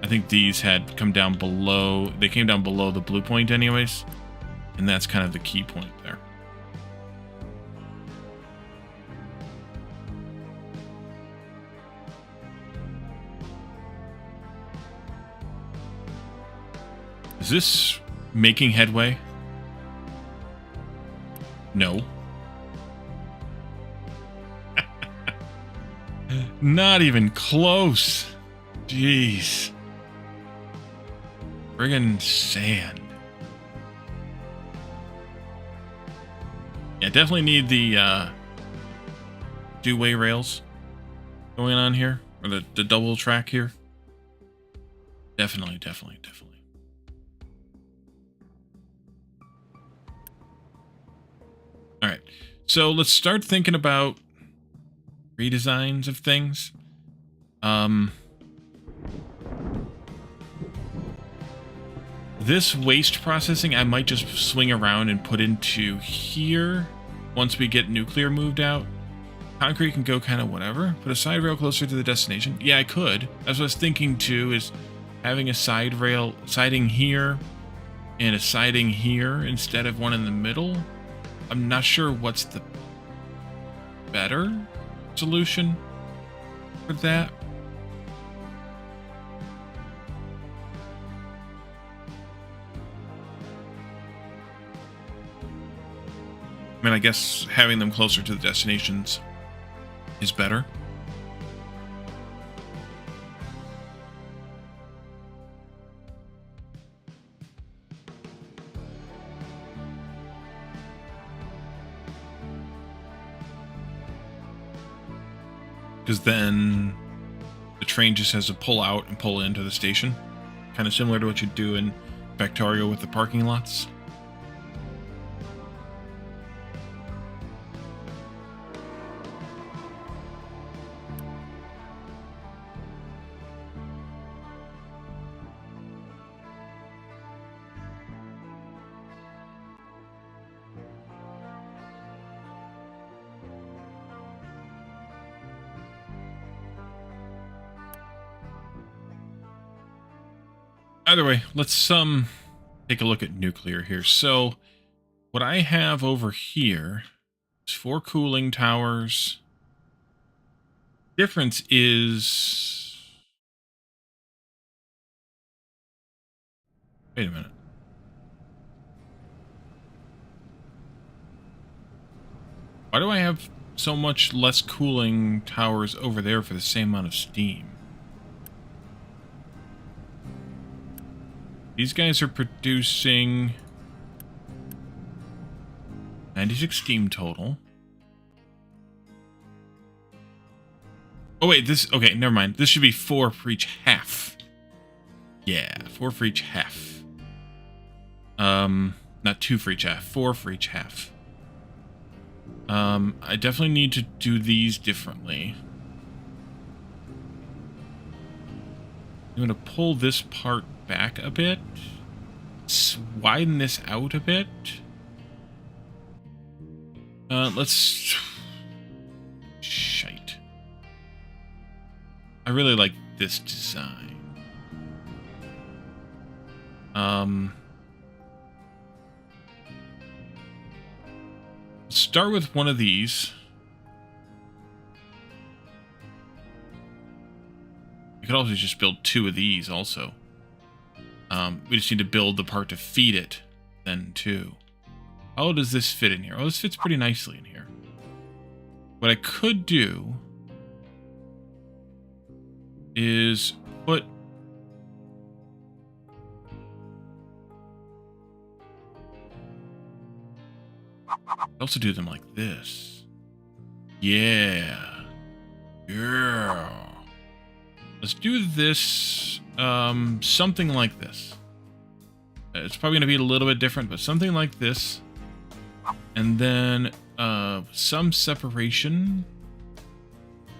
I think these had come down below... They came down below the blue point anyways. And that's kind of the key point there. Is this making headway? No. Not even close. Jeez. Friggin' sand. Yeah, definitely need the two-way rails going on here. Or the double track here. Definitely. Alright, so let's start thinking about redesigns of things. This waste processing I might just swing around and put into here once we get nuclear moved out. Concrete can go kind of whatever. Put a side rail closer to the destination. Yeah, I could. That's what I was thinking too, is having a side rail siding here and a siding here instead of one in the middle. I'm not sure what's the better solution for that. I mean, I guess having them closer to the destinations is better. Because then the train just has to pull out and pull into the station. Kind of similar to what you do in Factorio with the parking lots. Either way, let's take a look at nuclear here. So what I have over here is 4 cooling towers. Difference is... Wait a minute. Why do I have so much less cooling towers over there for the same amount of steam? These guys are producing 96 steam total. Oh wait, this... Okay, never mind. This should be 4 for each half. Yeah, 4 for each half. Not 2 for each half. 4 for each half. I definitely need to do these differently. I'm going to pull this part back a bit. Widen this out a bit. Let's... Shite. I really like this design. Start with one of these. We could also just build 2 of these also. We just need to build the part to feed it, then 2. How does this fit in here? Oh, this fits pretty nicely in here. What I could do is put... also do them like this. Yeah. Yeah. Let's do this, something like this. It's probably going to be a little bit different, but something like this. And then, some separation.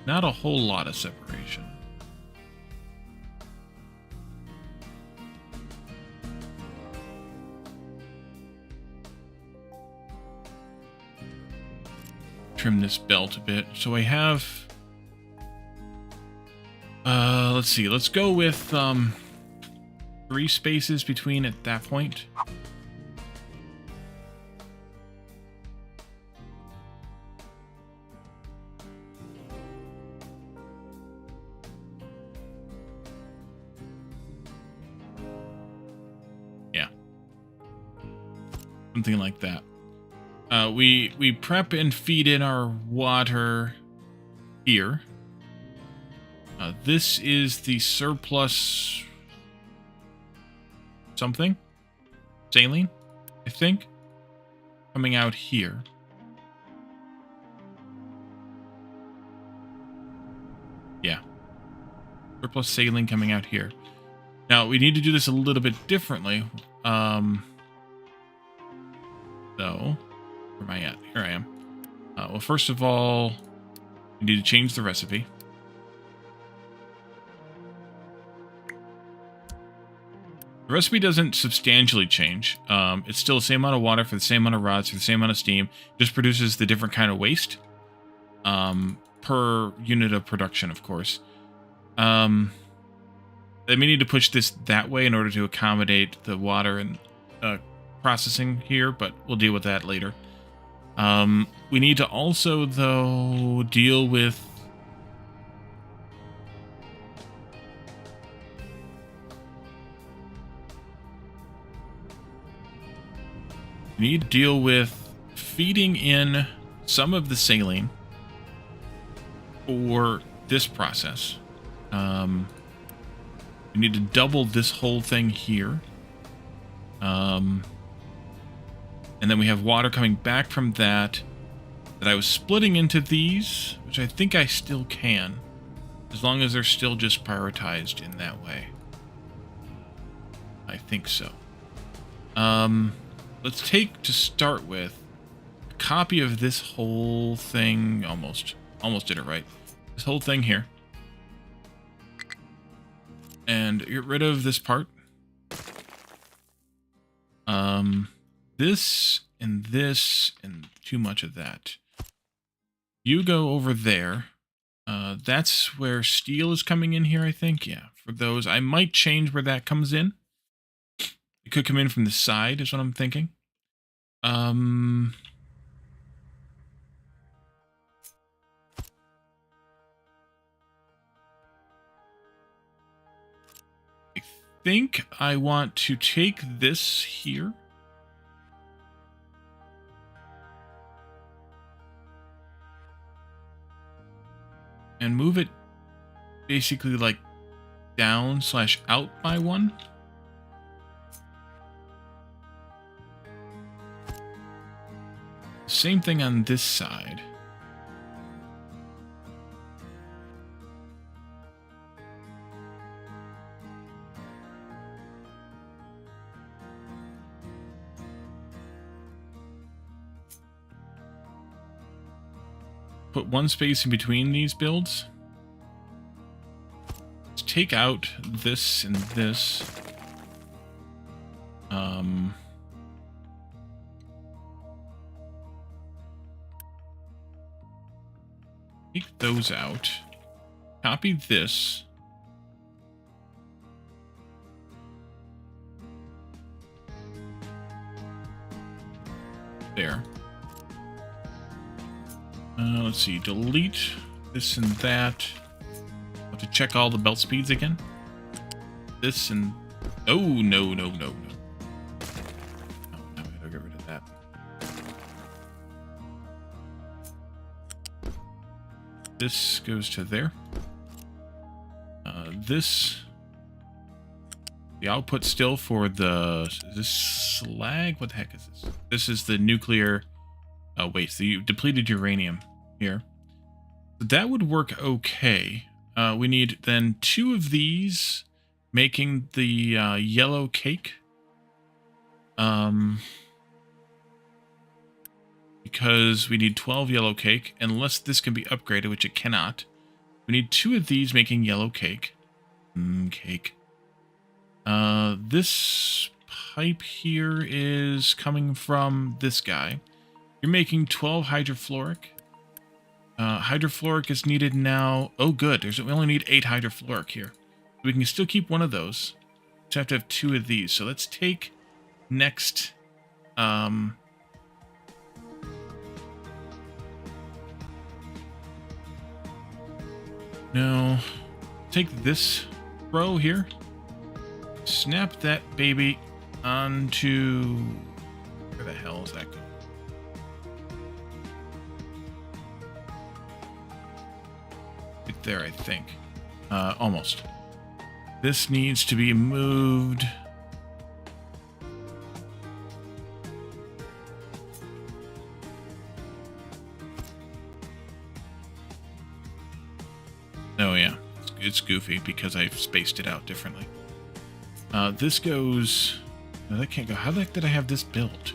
Not a whole lot of separation. Trim this belt a bit. So I have... let's see. Let's go with 3 spaces between at that point. Yeah. Something like that. We prep and feed in our water here. This is the surplus something. Saline, I think. Coming out here. Yeah. Surplus saline coming out here. Now, we need to do this a little bit differently. So, where am I at? Here I am. Well, first of all, we need to change the recipe. The recipe doesn't substantially change. It's still the same amount of water for the same amount of rods for the same amount of steam. Just produces the different kind of waste per unit of production, of course. They may need to push this that way in order to accommodate the water and processing here, but we'll deal with that later. We need to also, though, deal with... We need to deal with feeding in some of the saline for this process. We need to double this whole thing here. And then we have water coming back from that I was splitting into these, which I think I still can, as long as they're still just prioritized in that way. I think so. Let's take, to start with, a copy of this whole thing. Almost did it right. This whole thing here. And get rid of this part. This, and too much of that. You go over there. That's where steel is coming in here, I think. Yeah, for those. I might change where that comes in. It could come in from the side, is what I'm thinking. I think I want to take this here. And move it basically like down / out by 1. Same thing on this side. Put 1 space in between these builds. Let's take out this and this. Take those out. Copy this. There. Let's see, delete this and that. I'll have to check all the belt speeds again. This and... Oh, no. Oh, now I gotta get rid of that. This goes to there. The output still for the... Is this slag? What the heck is this? This is the nuclear... waste, the depleted uranium here. That would work okay. We need then 2 of these, making the yellow cake. Because we need 12 yellow cake, unless this can be upgraded, which it cannot. We need 2 of these making yellow cake. Cake. This pipe here is coming from this guy. You're making 12 hydrofluoric. Hydrofluoric is needed now. Oh, good. We only need 8 hydrofluoric here. We can still keep 1 of those. Just have to have 2 of these. So let's take next. No. Take this row here. Snap that baby onto... Where the hell is that going? Right there, I think. Almost. This needs to be moved... Oh yeah, it's goofy because I've spaced it out differently. This goes... No, that can't go. How the heck did I have this built?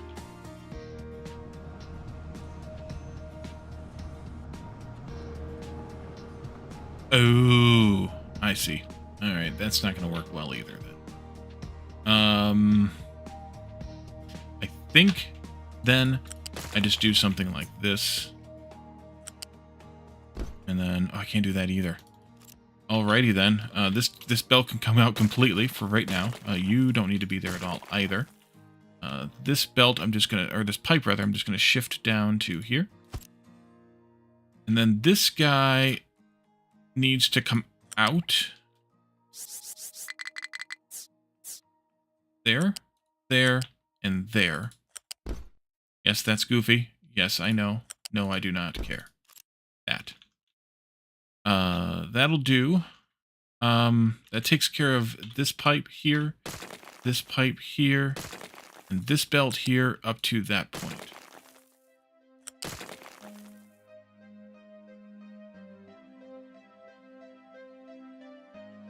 Oh, I see. Alright, that's not going to work well either then. I think then I just do something like this. And then... Oh, I can't do that either. Alrighty then, this belt can come out completely for right now. You don't need to be there at all either. This belt I'm just gonna, or this pipe rather, I'm just gonna shift down to here. And then this guy needs to come out. There, there, and there. Yes, that's goofy. Yes, I know. No, I do not care. That. That'll do. That takes care of this pipe here, and this belt here up to that point.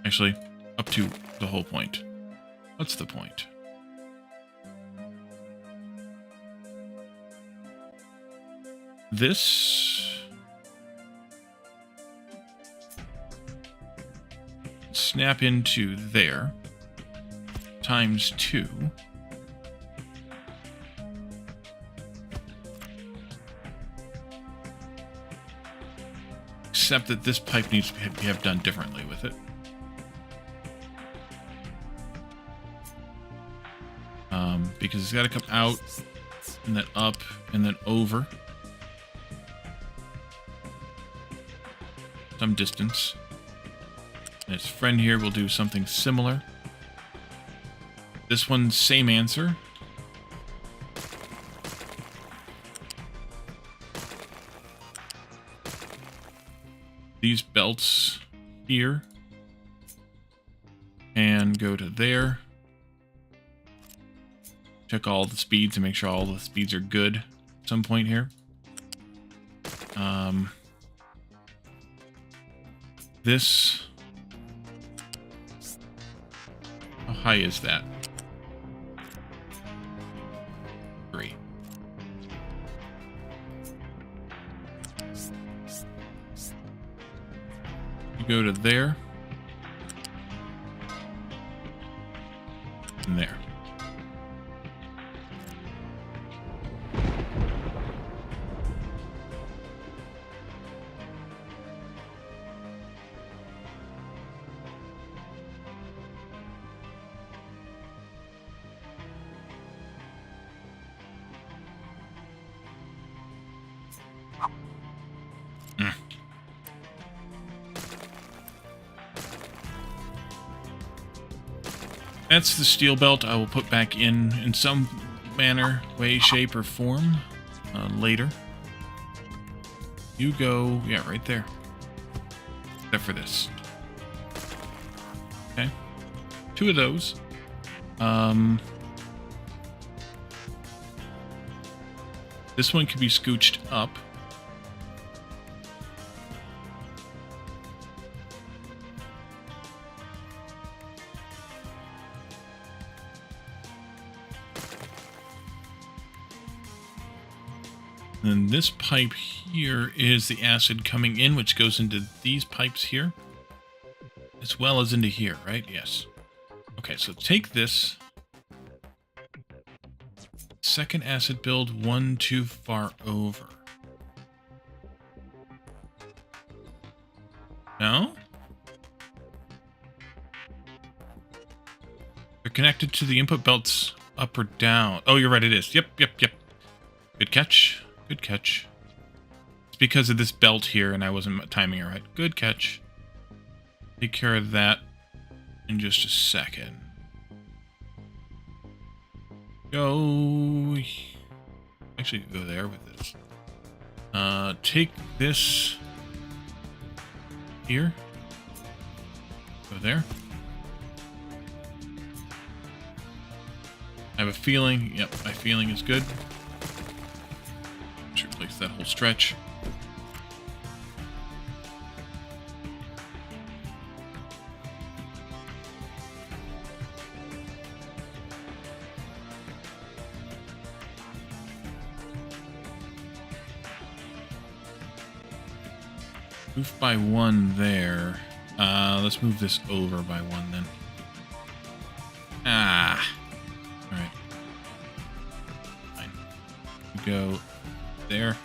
Actually, up to the whole point. What's the point? This... snap into there, times 2. Except that this pipe needs to be have done differently with it. Because it's got to come out and then up, and then over. Some distance. And its friend here will do something similar. This one, same answer. These belts here. And go to there. Check all the speeds and make sure all the speeds are good at some point here. This. How high is that? 3. You go to there. And there. That's the steel belt I will put back in some manner, way, shape, or form later. You go, yeah, right there. Except for this. Okay. 2 of those. This one can be scooched up. And this pipe here is the acid coming in, which goes into these pipes here, as well as into here, right? Yes. Okay, so take this. Second acid build, 1 too far over. No? They're connected to the input belts up or down. Oh, you're right, it is. Yep. Good catch. Good catch. It's because of this belt here, and I wasn't timing it right. Good catch. Take care of that in just a second. Go. Actually, go there with this. Take this here. Go there. I have a feeling. Yep, my feeling is good. Let's replace that whole stretch. Move by 1 there. Let's move this over by 1 then. Ah. Alright. Fine. You go there.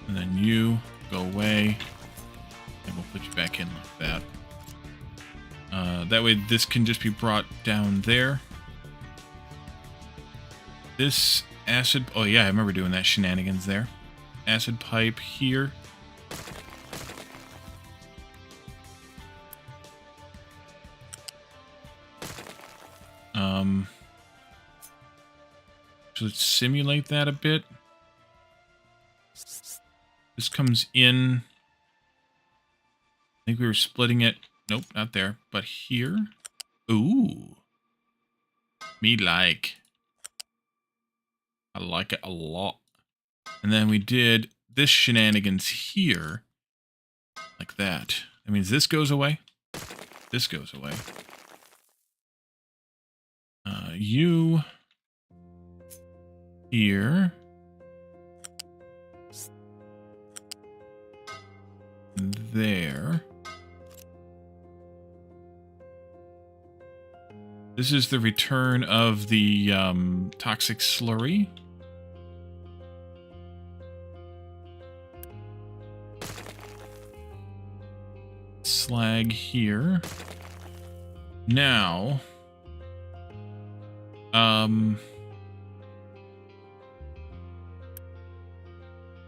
And then you go away. And we'll put you back in like that. That way this can just be brought down there. This acid... Oh yeah, I remember doing that shenanigans there. Acid pipe here. So let's simulate that a bit. This comes in. I think we were splitting it. Nope, not there. But here. Ooh. Me like. I like it a lot. And then we did this shenanigans here. Like that. That means this goes away. This goes away. You... Here. There. This is the return of the toxic slurry. Slag here. Now,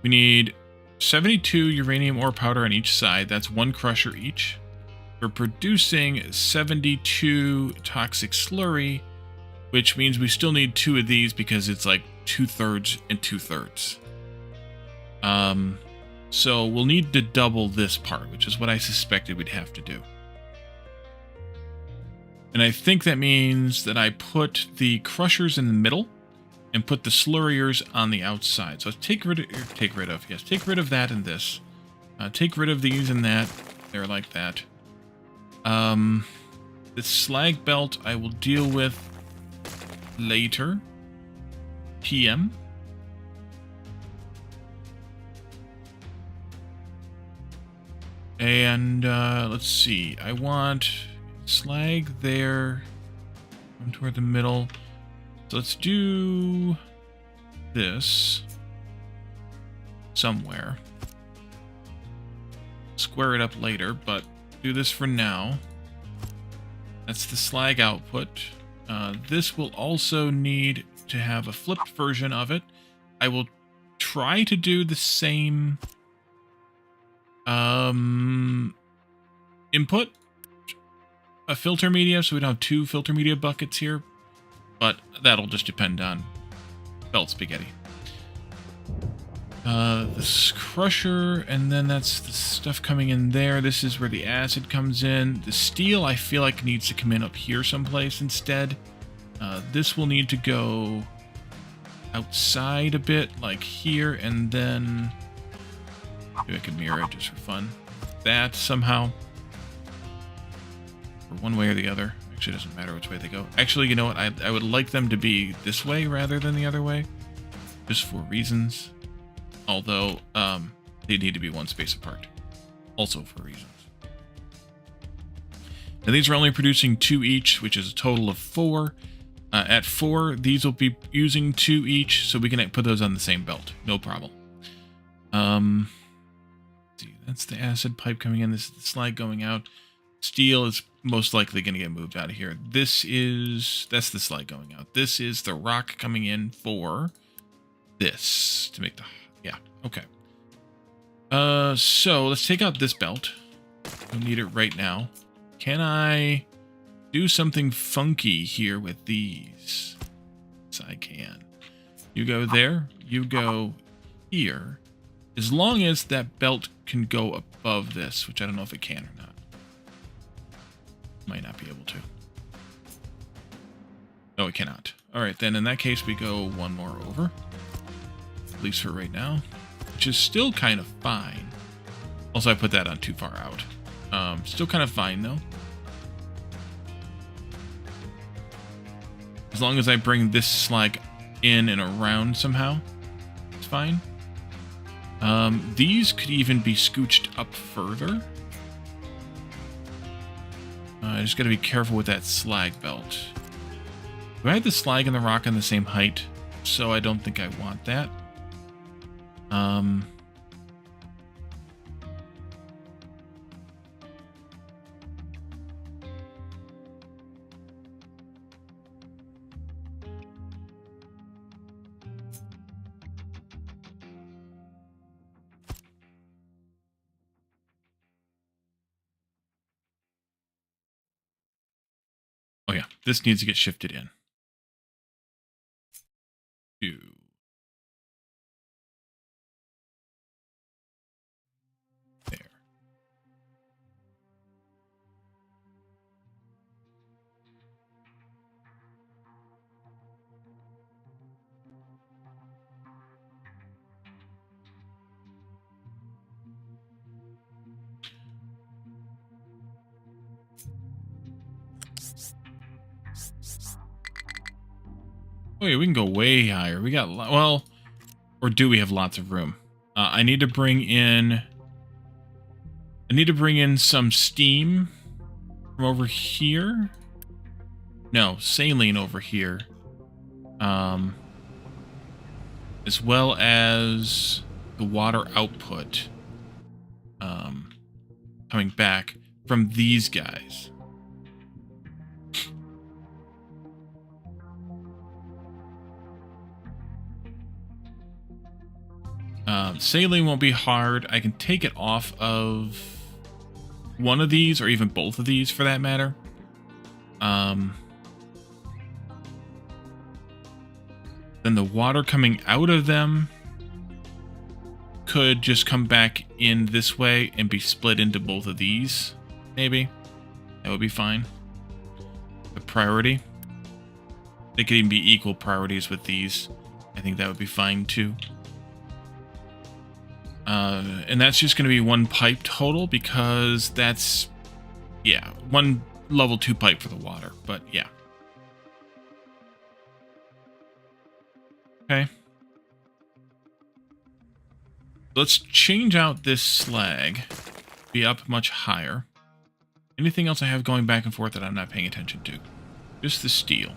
We need 72 uranium ore powder on each side. That's 1 crusher each. We're producing 72 toxic slurry, which means we still need 2 of these because it's like 2/3 and 2/3. So we'll need to double this part, which is what I suspected we'd have to do. And I think that means that I put the crushers in the middle and put the slurriers on the outside. So take rid of that and this. Take rid of these and that. They're like that. The slag belt I will deal with later. PM. And let's see. I want slag there. Come toward the middle. So let's do this somewhere. Square it up later, but do this for now. That's the slag output. This will also need to have a flipped version of it. I will try to do the same input, a filter media, so we don't have 2 filter media buckets here, but that'll just depend on belt spaghetti. This crusher, and then that's the stuff coming in there. This is where the acid comes in. The steel, I feel like, needs to come in up here someplace instead. This will need to go outside a bit, like here, and then maybe I could mirror it just for fun. That somehow, or one way or the other. Actually, it doesn't matter which way they go. Actually, you know what? I would like them to be this way rather than the other way, just for reasons. Although, they need to be 1 space apart. Also for reasons. Now, these are only producing 2 each, which is a total of 4. At 4, these will be using 2 each, so we can put those on the same belt. No problem. See, that's the acid pipe coming in. This is the slag going out. Steel is most likely going to get moved out of here. That's the slag going out. This is the rock coming in for this to make the, yeah, okay. So let's take out this belt. We need it right now. Can I do something funky here with these? Yes, I can. You go there, you go here. As long as that belt can go above this, which I don't know if it can or not. Might not be able to. No, it cannot. Alright, then in that case we go 1 more over. At least for right now. Which is still kind of fine. Also, I put that on too far out. Still kind of fine, though. As long as I bring this slag in and around somehow, it's fine. These could even be scooched up further. I just got to be careful with that slag belt. Do I have the slag and the rock on the same height? So I don't think I want that. Oh yeah, this needs to get shifted in. 2. There. Oh yeah, we can go way higher. We got, well, or do we have lots of room? I need to bring in some steam from over here. No, saline over here. As well as the water output coming back from these guys. Saline won't be hard. I can take it off of one of these, or even both of these for that matter. Then the water coming out of them could just come back in this way and be split into both of these, maybe. That would be fine. The priority. They could even be equal priorities with these. I think that would be fine too. And that's just going to be one pipe total because that's, yeah, one level 2 pipe for the water, but yeah. Okay. Let's change out this slag. Be up much higher. Anything else I have going back and forth that I'm not paying attention to? Just the steel.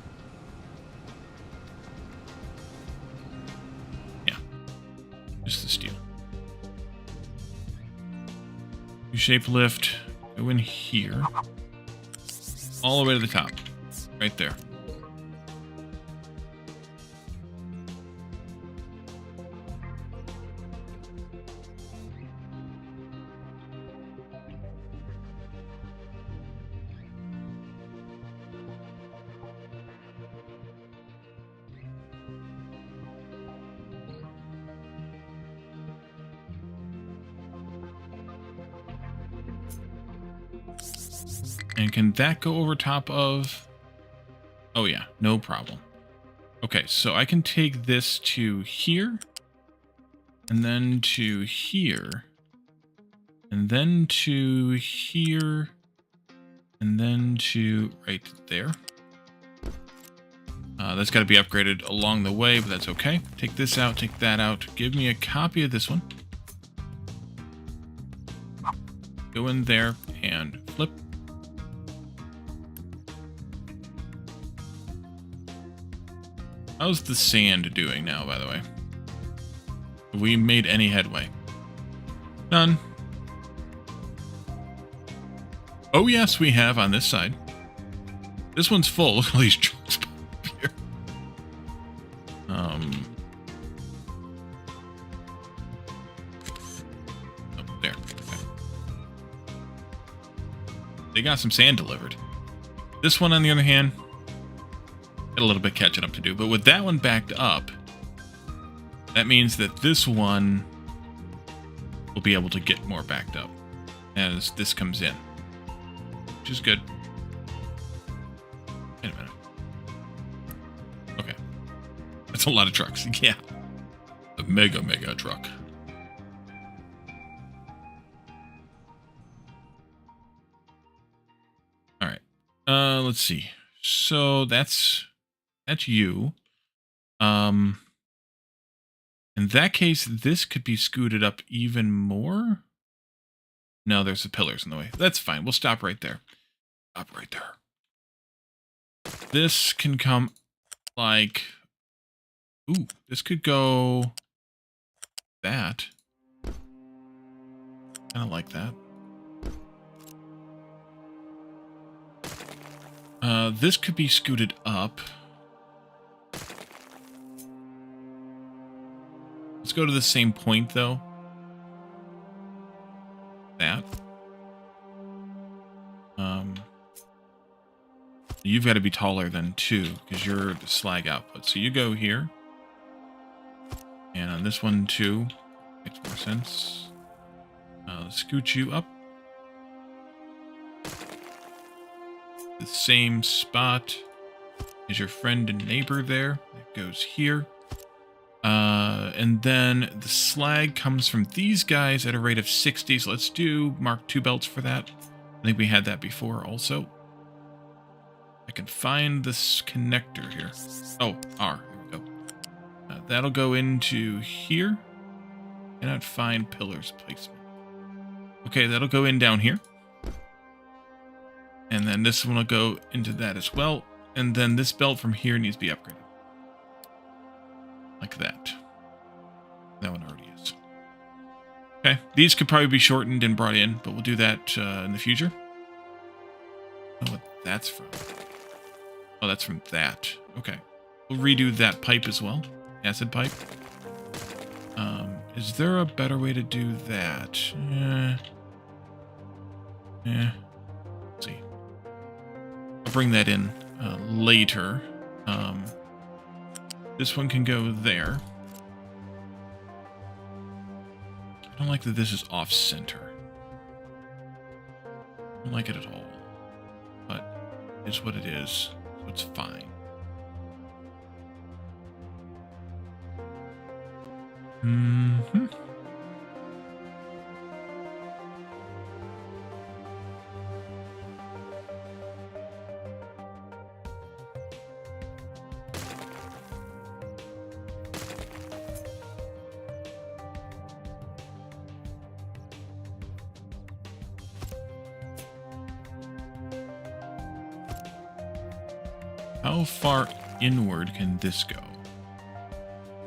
Yeah. Just the steel. U-shape lift. Go in here. All the way to the top. Right there. And can that go over top of... Oh yeah, no problem. Okay, so I can take this to here. And then to here. And then to here. And then to right there. That's got to be upgraded along the way, but that's okay. Take this out, take that out. Give me a copy of this one. Go in there and flip. How's the sand doing now, by the way? Have we made any headway? None. Oh, yes, we have on this side. This one's full. Look at all these trucks up here. Oh, there. Okay. They got some sand delivered. This one, on the other hand, got a little bit catching up to do, but with that one backed up, that means that this one will be able to get more backed up as this comes in, which is good. Wait a minute. Okay. That's a lot of trucks. Yeah. A mega truck. All right. Let's see. So that's you. In that case, this could be scooted up even more. No, there's the pillars in the way. That's fine. We'll stop right there. Stop right there. This can come like... Ooh, this could go... that. Kind of like that. This could be scooted up. Let's go to the same point, though. That. You've got to be taller than 2, because you're the slag output. So you go here. And on this one, too. Makes more sense. Let's scoot you up. The same spot as your friend and neighbor there. That goes here. And then the slag comes from these guys at a rate of 60. So let's do Mark II belts for that. I think we had that before also. I can find this connector here. Oh, R. Here we go. That'll go into here. Cannot find pillars placement. Okay, that'll go in down here. And then this one will go into that as well. And then this belt from here needs to be upgraded. Like that. That one already is. Okay, these could probably be shortened and brought in, but we'll do that in the future. I don't know what that's from. Oh, that's from that. Okay. We'll redo that pipe as well. Acid pipe. Is there a better way to do that? Let's see. I'll bring that in later. This one can go there. I don't like that this is off-center. I don't like it at all. But it's what it is, so it's fine. Mm-hmm. How far inward can this go?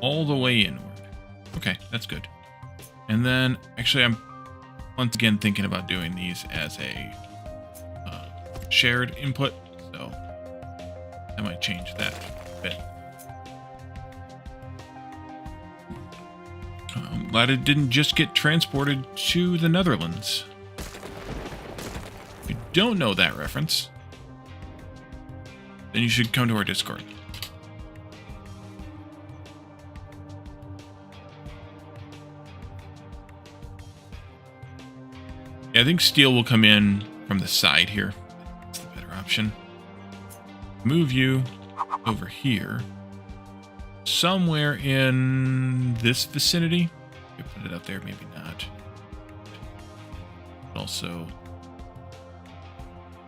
All the way inward. Okay, that's good. And then, actually, I'm once again thinking about doing these as a shared input, so I might change that a bit. I'm glad it didn't just get transported to the Netherlands. If you don't know that reference, then you should come to our Discord. Yeah, I think steel will come in from the side here. That's the better option. Move you over here. Somewhere in this vicinity. You put it up there, maybe not. Also,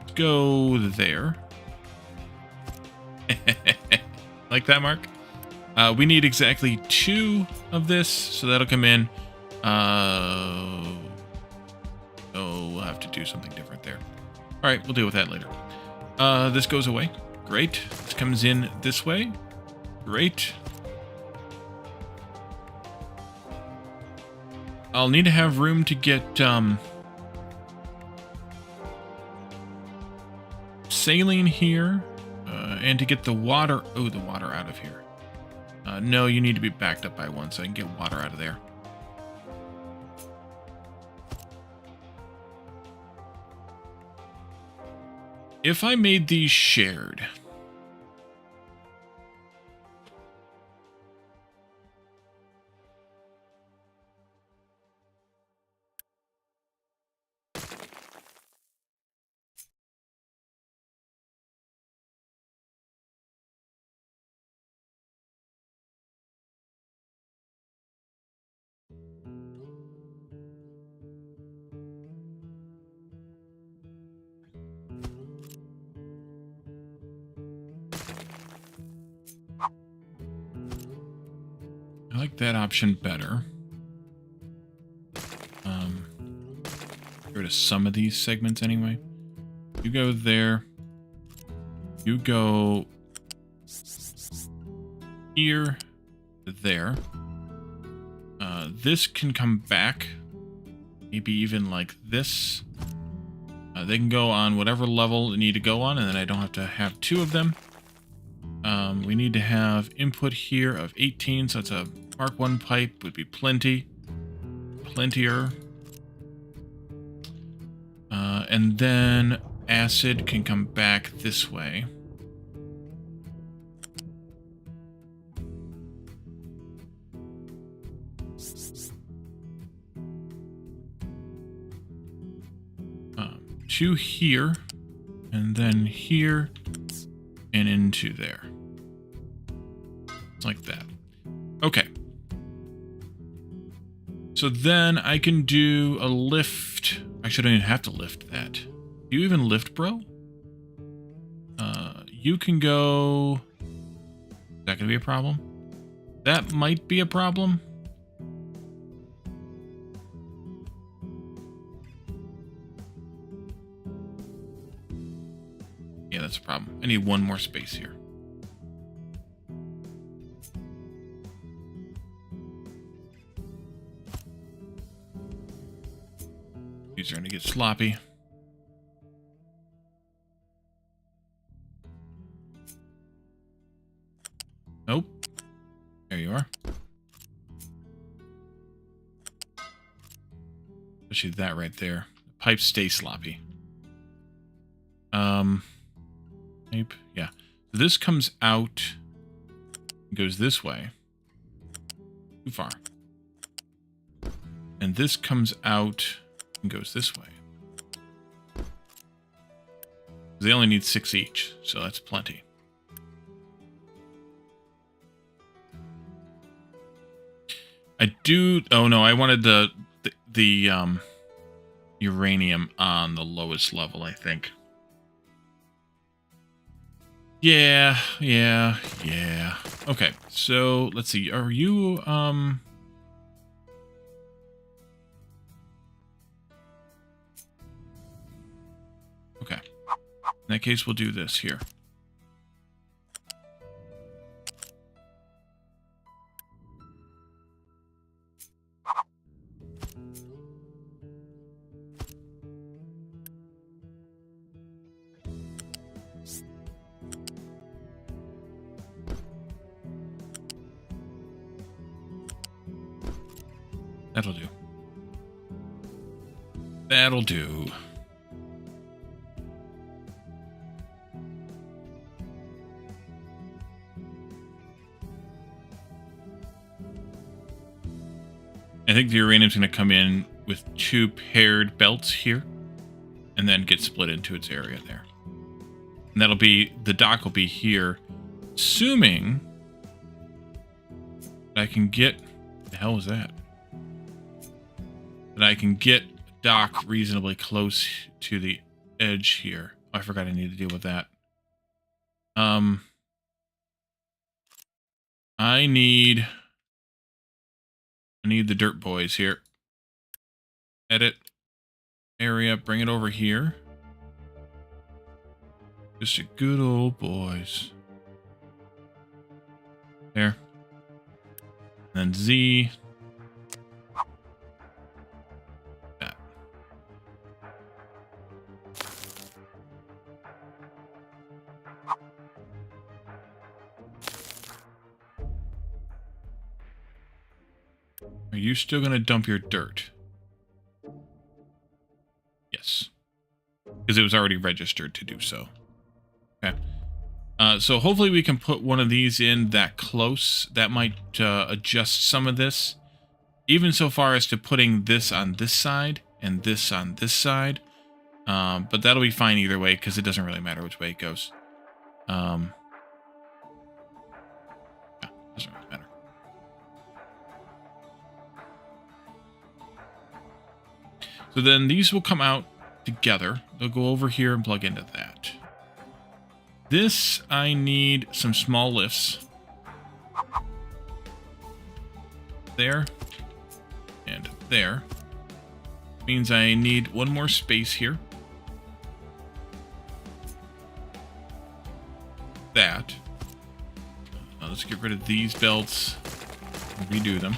let's go there. Like that, Mark? We need exactly 2 of this, so that'll come in. Oh, we'll have to do something different there. All right, we'll deal with that later. This goes away. Great. This comes in this way. Great. I'll need to have room to get saline here. And to get the water... Oh, the water out of here. No, you need to be backed up by 1 so I can get water out of there. If I made these shared... I like that option better. Get rid of some of these segments anyway. You go there. You go here to there. This can come back. Maybe even like this. They can go on whatever level they need to go on, and then I don't have to have 2 of them. We need to have input here of 18, so it's a Mark 1 pipe would be plenty. Plentier. And then acid can come back this way. To here, and then here, and into there. Like that. Okay. So then I can do a lift. Actually, I don't even have to lift that. Do you even lift, bro? You can go... Is that going to be a problem? That might be a problem. Yeah, that's a problem. I need 1 more space here. These are going to get sloppy. Nope. There you are. Especially that right there. Pipes stay sloppy. Pipe, yeah. So this comes out, goes this way. Too far. And this comes out and goes this way. They only need 6 each, so that's plenty. I do. Oh no, I wanted the uranium on the lowest level, I think. Yeah. Okay, so let's see. Are you okay. In that case, we'll do this here. That'll do. That'll do. I think the uranium's going to come in with 2 paired belts here, and then get split into its area there. And that'll be, the dock will be here, assuming I can get, the hell is that? That I can get a dock reasonably close to the edge here. Oh, I forgot I need to deal with that. I need the dirt boys here. Edit area, bring it over here. Just a good old boys. There. And then Z. That. Are you still going to dump your dirt? Yes. Because it was already registered to do so. Okay. So hopefully we can put one of these in that close. That might adjust some of this. Even so far as to putting this on this side and this on this side. But that'll be fine either way because it doesn't really matter which way it goes. Yeah, doesn't really matter. So then these will come out together. They'll go over here and plug into that. This, I need some small lifts. There. And there. Means I need one more space here. That. Let's get rid of these belts. Redo them.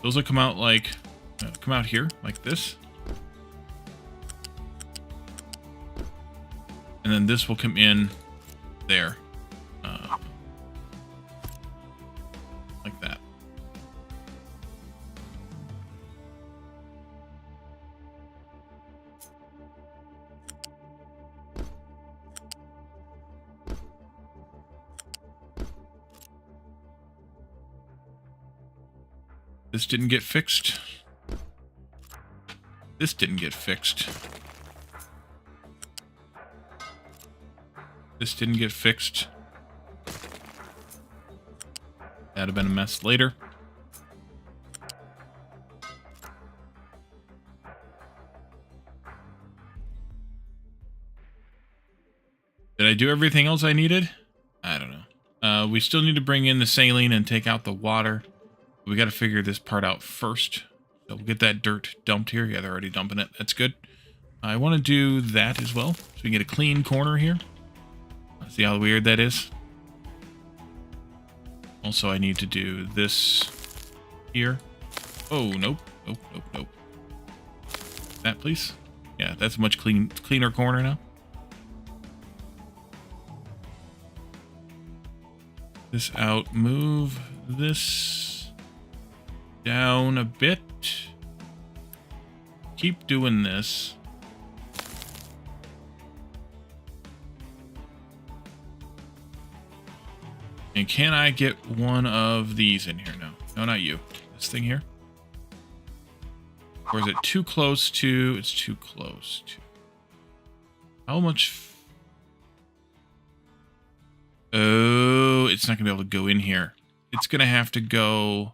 Those will come out like... come out here, like this. And then this will come in there. Like that. This didn't get fixed. This didn't get fixed. This didn't get fixed. That'd have been a mess later. Did I do everything else I needed? I don't know. We still need to bring in the saline and take out the water. We got to figure this part out first. So we'll get that dirt dumped here. Yeah, they're already dumping it. That's good. I want to do that as well. So we can get a clean corner here. See how weird that is? Also, I need to do this here. Oh, nope. Nope. That, please. Yeah, that's a much cleaner corner now. This out. Move this down a bit. keep doing this. And can I get one of these in here? No. No, not you. This thing here. Or is it too close to... It's too close to... How much... Oh, it's not going to be able to go in here. It's going to have to go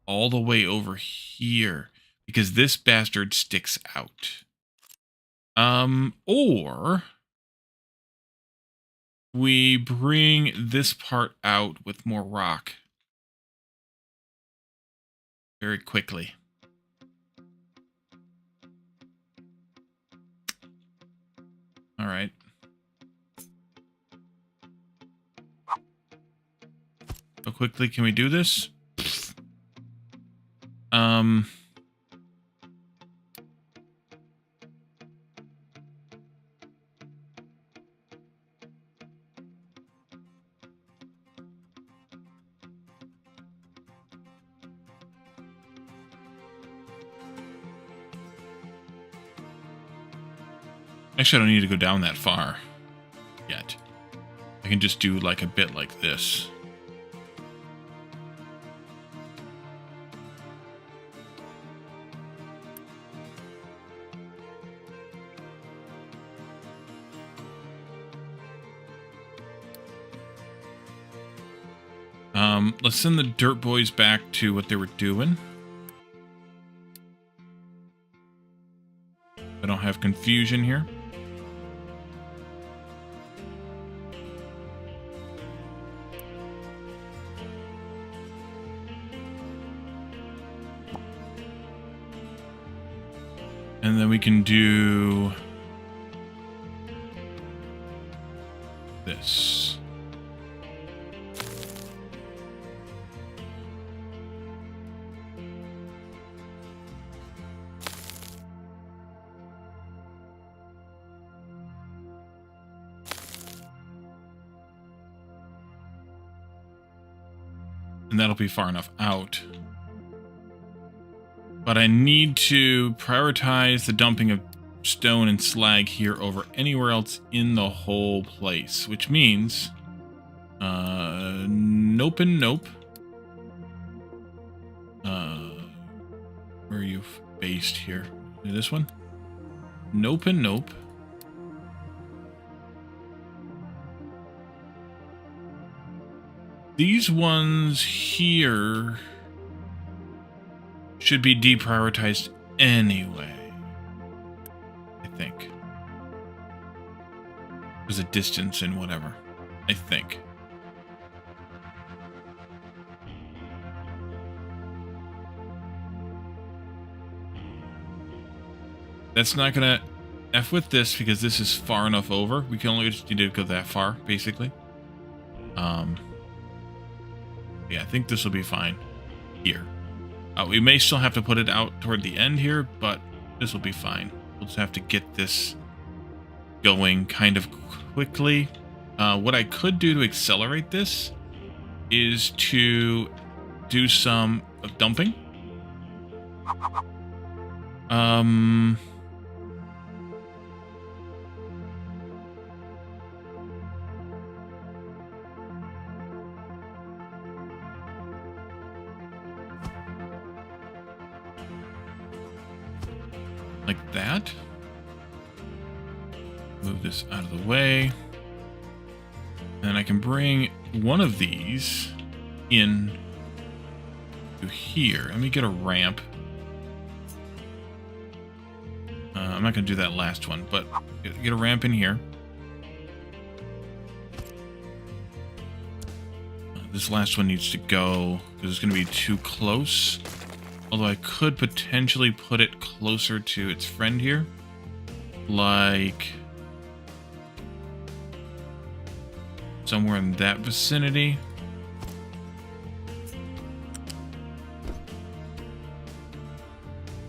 all the way over here. Because this bastard sticks out. Or... we bring this part out with more rock. Very quickly. All right. How quickly can we do this? Actually, I don't need to go down that far yet. I can just do like a bit like this. Let's send the dirt boys back to what they were doing. I don't have confusion here. And then we can do this. And that'll be far enough out. But I need to prioritize the dumping of stone and slag here over anywhere else in the whole place, which means nope and nope. Where are you based here? This one? Nope and nope. These ones here should be deprioritized anyway, I think. There's a distance and whatever, I think. That's not gonna F with this because this is far enough over. We can only just need to go that far, basically. Yeah, I think this will be fine here. We may still have to put it out toward the end here, but this will be fine. We'll just have to get this going kind of quickly. What I could do to accelerate this is to do some dumping. Like that. Move this out of the way. And I can bring one of these in to here. Let me get a ramp. I'm not going to do that last one, but get a ramp in here. This last one needs to go because it's going to be too close. Although I could potentially put it closer to its friend here. Like somewhere in that vicinity.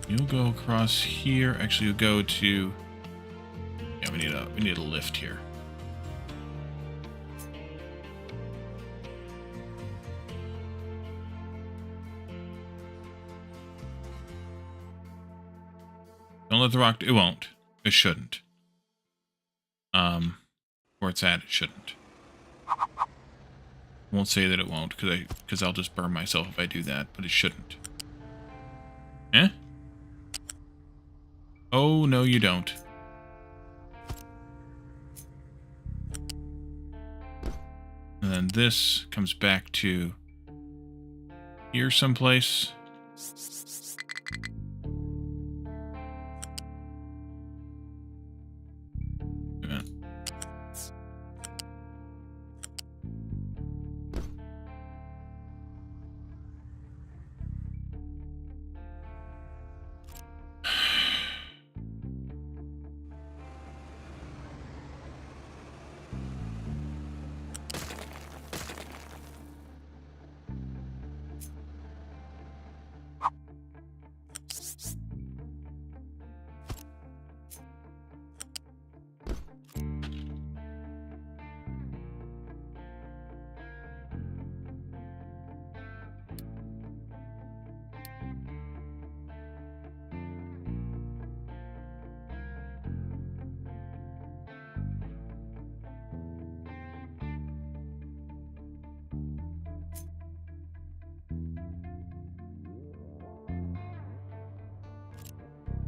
You'll go across here. Actually, you'll go to... Yeah, we need a lift here. Don't let the rock... It won't. It shouldn't. Where it's at, it shouldn't. Won't say that it won't, because I'll just burn myself if I do that, but it shouldn't. Eh? Oh, no you don't. And then this comes back to here someplace. Yeah.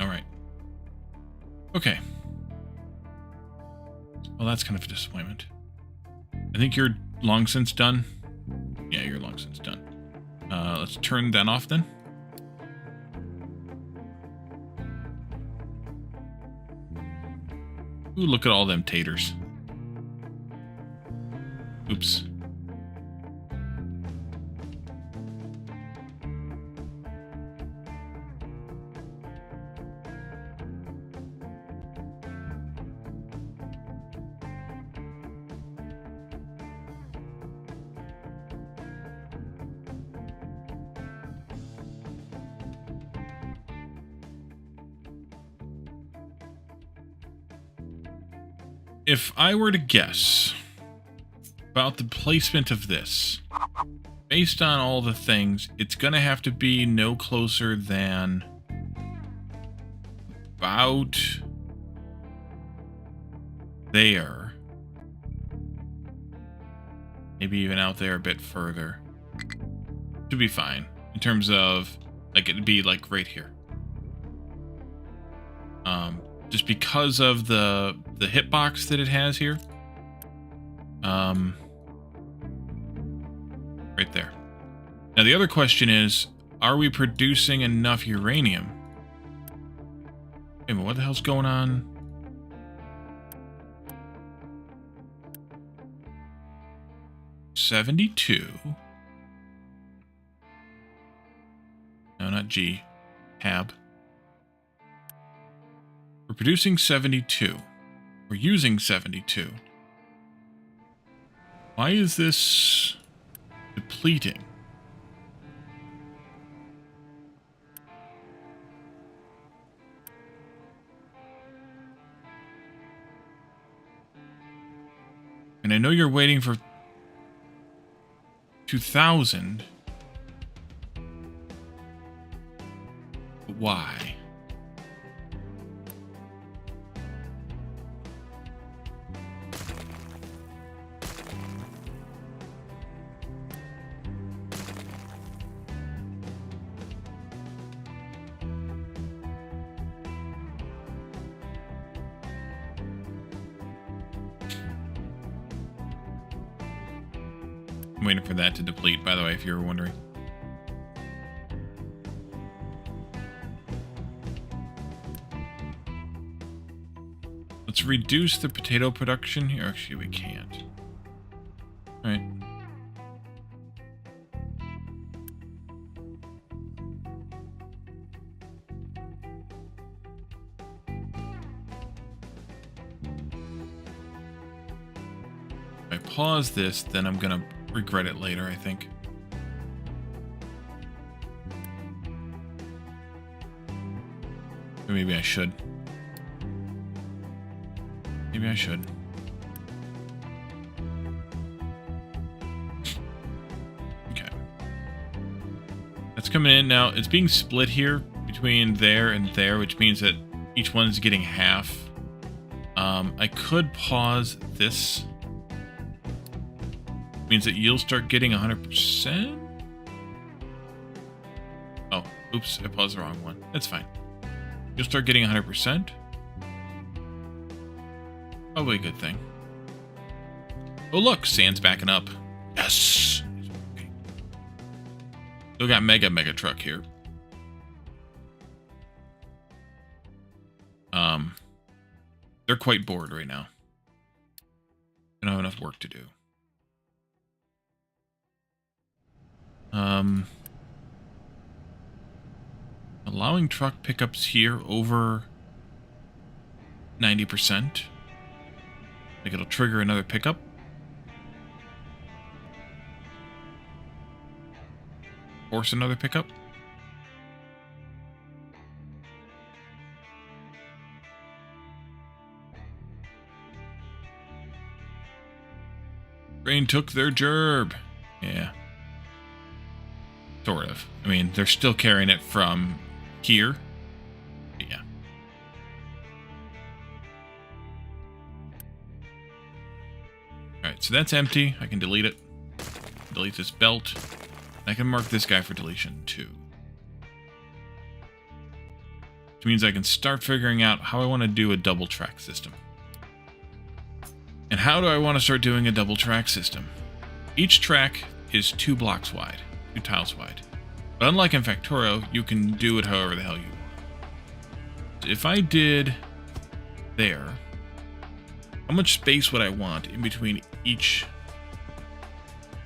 All right. Okay. Well, that's kind of a disappointment. I think you're long since done. Yeah, you're long since done. Let's turn that off then. Ooh, look at all them taters. Oops. If I were to guess about the placement of this, based on all the things, it's going to have to be no closer than about there. Maybe even out there a bit further. Should be fine. In terms of, like, it'd be like right here. Just because of the hitbox that it has here. Right there. Now the other question is, are we producing enough uranium? Wait a minute, what the hell's going on? $72. No, not G. Tab. We're producing 72. We're using 72. Why is this depleting? And I know you're waiting for 2,000. But why? I'm waiting for that to deplete, by the way, if you were wondering. Let's reduce the potato production here. Actually, we can't. All right. If I pause this, then I'm gonna regret it later, I think. Or maybe I should. Maybe I should. Okay. That's coming in now. It's being split here between there and there, which means that each one's getting half. I could pause this. Means that you'll start getting 100%. Oh, oops, I paused the wrong one. That's fine. You'll start getting 100%. Probably a good thing. Oh, look, sand's backing up. Yes! Okay. Still got mega truck here. They're quite bored right now. They don't have enough work to do. Allowing truck pickups here over 90%. Like it'll trigger another pickup. Force another pickup. Train took their gerb. Yeah. Sort of. I mean, they're still carrying it from here. But yeah. Alright, so that's empty. I can delete it. Delete this belt. I can mark this guy for deletion too. Which means I can start figuring out how I want to do a double track system. And how do I want to start doing a double track system? Each track is 2 blocks wide, 2 tiles wide. But unlike in Factorio, you can do it however the hell you want. If I did there, how much space would I want in between each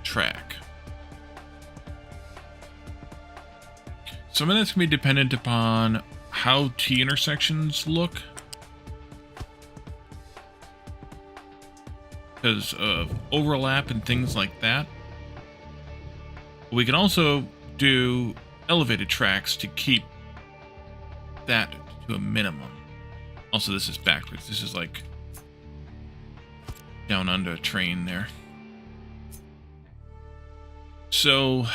track? Some of that's going to be dependent upon how T-intersections look. Because of overlap and things like that. We can also do elevated tracks to keep that to a minimum. Also, this is backwards. This is like down under a train there. So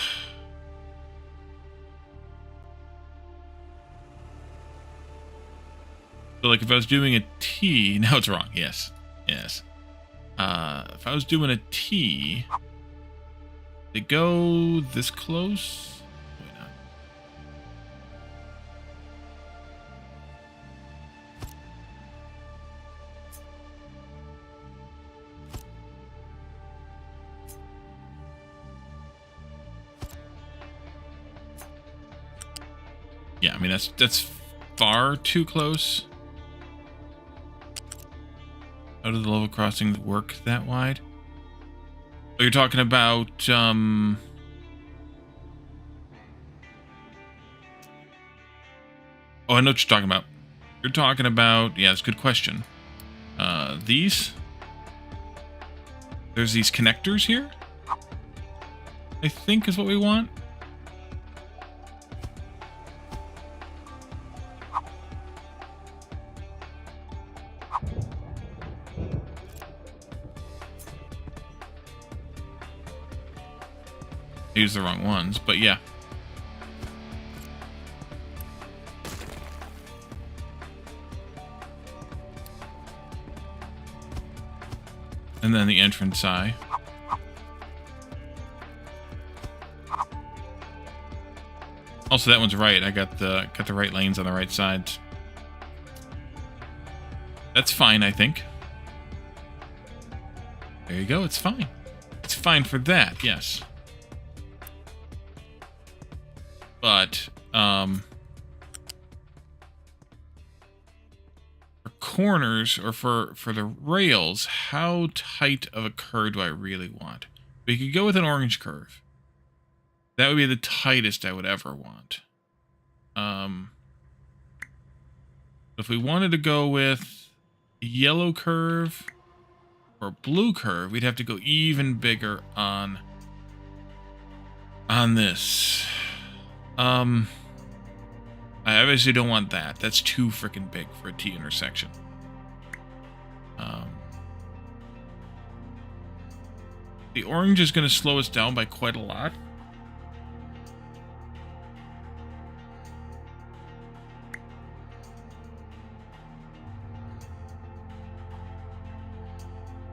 like if I was doing a T, now it's wrong. Yes. If I was doing a T, they go this close? Wait, no. Yeah, I mean that's far too close. How do the level crossings work that wide? Oh, you're talking about, Oh, I know what you're talking about. You're talking about, yeah, it's a good question. These? There's these connectors here? I think is what we want. Use the wrong ones, but yeah. And then the entrance eye. Also, that one's right. I got the right lanes on the right sides. That's fine, I think. There you go. It's fine. It's fine for that. Yes. But, for corners, or for the rails, how tight of a curve do I really want? We could go with an orange curve. That would be the tightest I would ever want. If we wanted to go with a yellow curve or a blue curve, we'd have to go even bigger on this. I obviously don't want that. That's too freaking big for a T intersection. The orange is going to slow us down by quite a lot.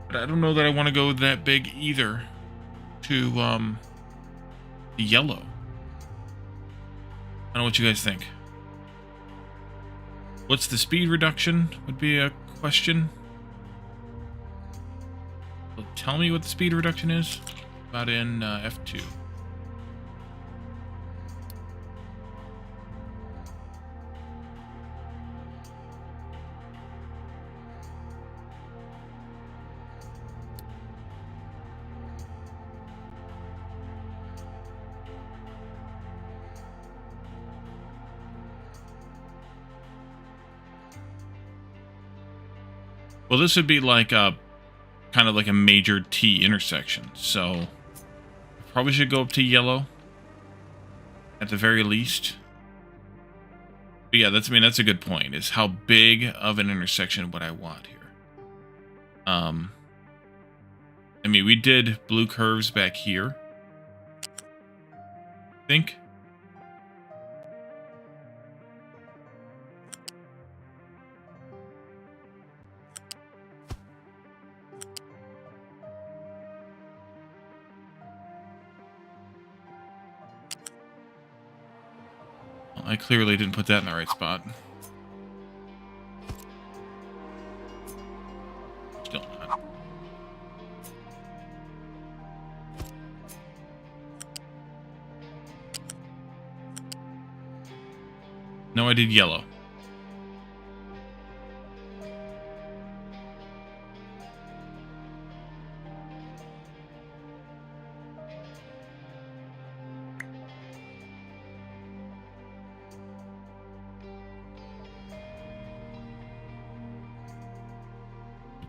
But I don't know that I want to go that big either to the yellow. I don't know what you guys think. What's the speed reduction would be a question. So tell me what the speed reduction is. About in F2. Well, this would be like a kind of like a major T intersection, so I probably should go up to yellow at the very least. But yeah, that's a good point. Is how big of an intersection would I want here? I mean, we did blue curves back here, I think. I clearly didn't put that in the right spot. Still not. No, I did yellow.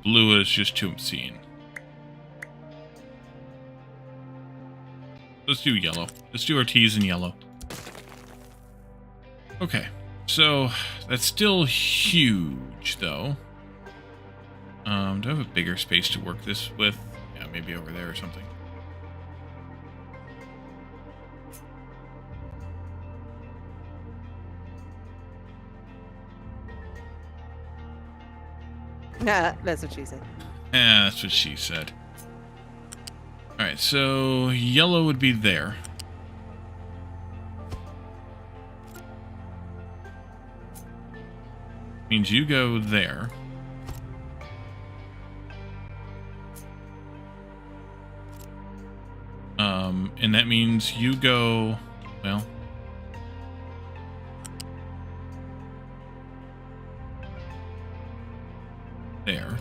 Blue is just too obscene. Let's do yellow. Let's do our T's in yellow. Okay, so that's still huge, though. Do I have a bigger space to work this with? Yeah, maybe over there or something. Nah, that's what she said. Yeah, that's what she said. Alright, so yellow would be there. Means you go there. And that means you go, well, there.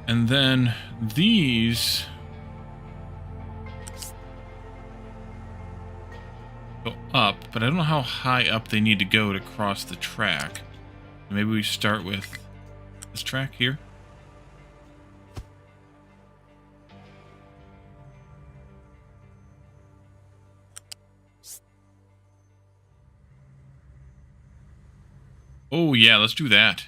And then these go up, but I don't know how high up they need to go to cross the track. Maybe we start with this track here. Oh yeah, let's do that.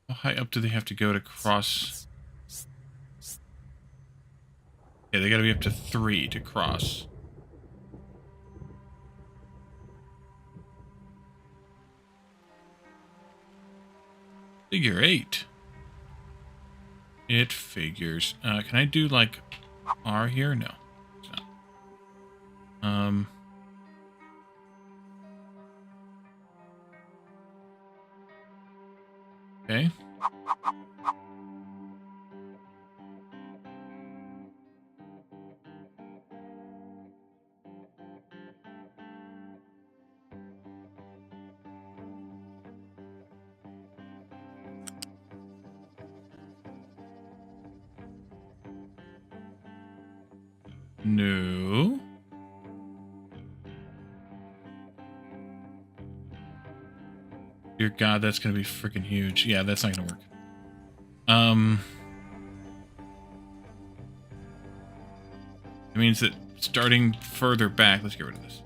How high up do they have to go to cross? Yeah, they gotta be up to 3 to cross. Figure 8. It figures. Can I do like R here? No. It's not. Okay. No. Dear God, that's gonna be freaking huge. Yeah, that's not gonna work. It means that starting further back, let's get rid of this.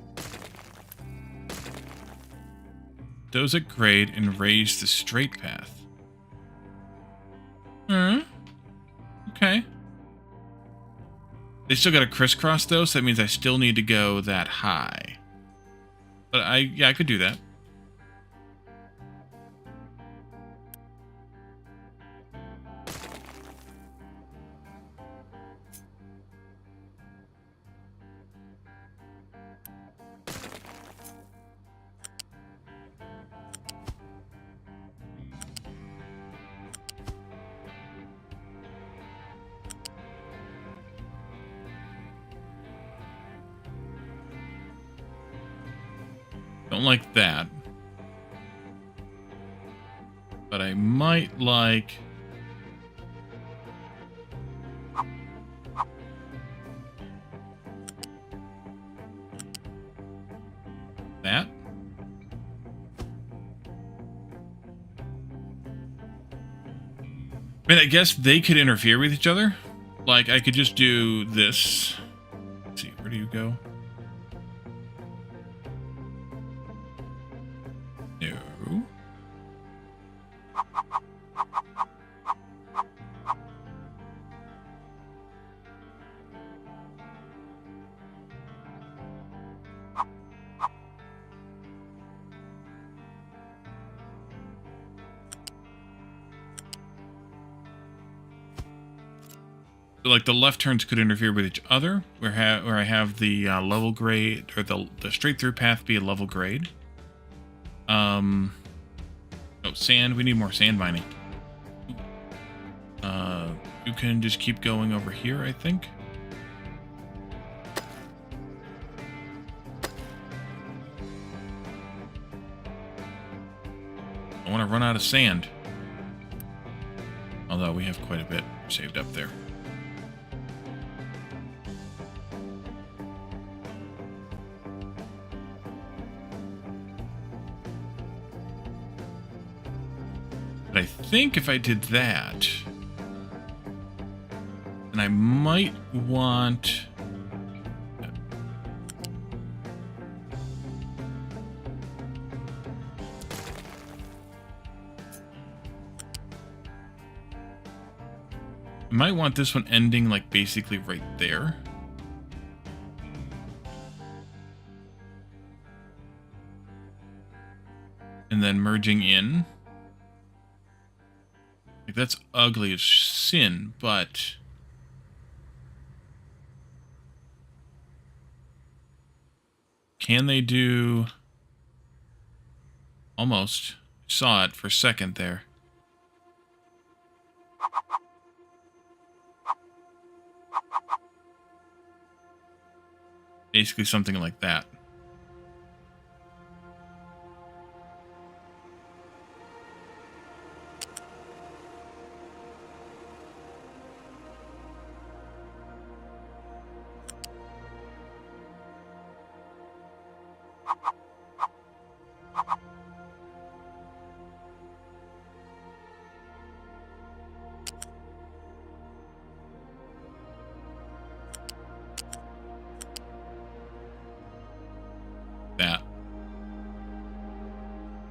Those at grade and raise the straight path. Okay. They still got a crisscross though, so that means I still need to go that high. But I could do that. Don't like that. But I might like... that. I mean, I guess they could interfere with each other. Like, I could just do this. Let's see, where do you go? No. So, like, the left turns could interfere with each other, where I have the level grade, or the straight through path be a level grade. Oh, sand. We need more sand mining. You can just keep going over here, I think. I want to run out of sand. Although we have quite a bit saved up there. But I think if I did that, then I might want... I might want this one ending, like, basically right there. And then merging in. Like, that's ugly as sin, but... can they do... almost. Saw it for a second there. Basically something like that. That.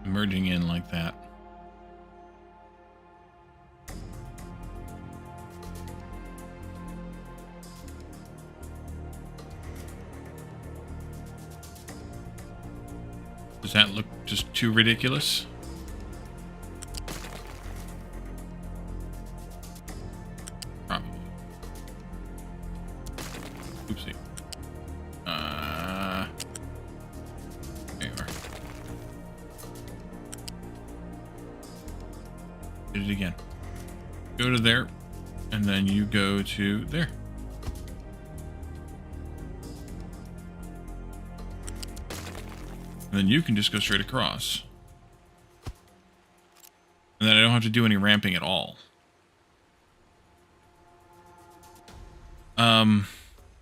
Merging in like that. Does that look just too ridiculous? Probably. Oopsie. There you are. Did it again. Go to there, and then you go to there. And then you can just go straight across. And then I don't have to do any ramping at all. But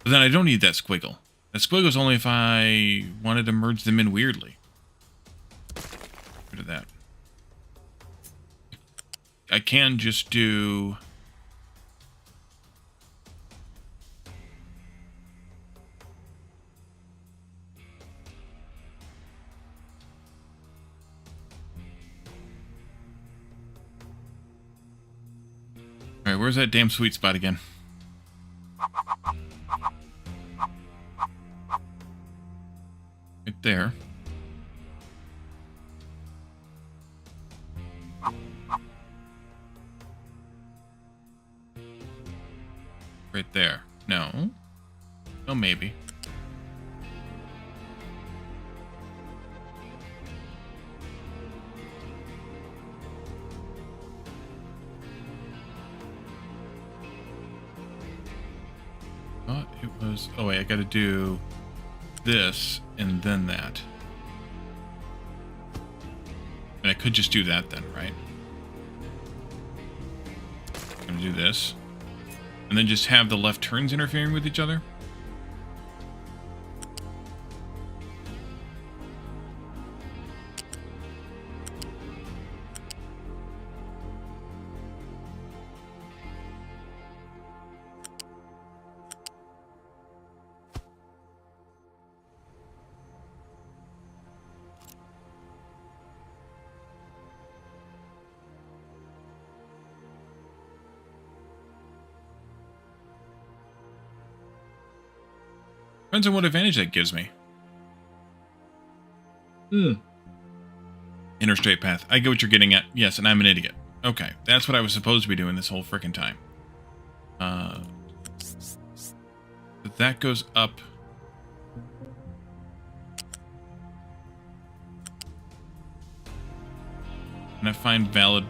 then I don't need that squiggle. That squiggle's only if I wanted to merge them in weirdly. Get rid of that. I can just do... Alright, where's that damn sweet spot again? Right there. No. Oh, maybe. Thought it was... Oh, wait, I gotta do this and then that. And I could just do that then, right? I'm gonna do this. And then just have the left turns interfering with each other. Depends on what advantage that gives me. Inner straight path. I get what you're getting at. Yes, and I'm an idiot. Okay, that's what I was supposed to be doing this whole frickin' time. But that goes up. And I find valid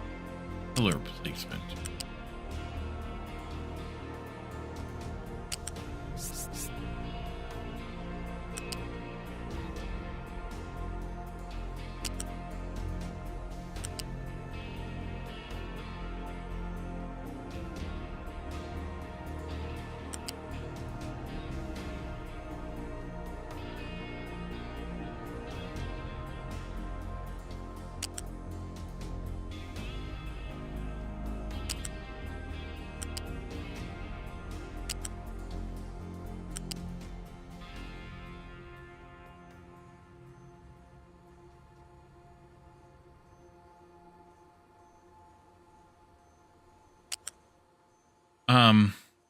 pillar placement.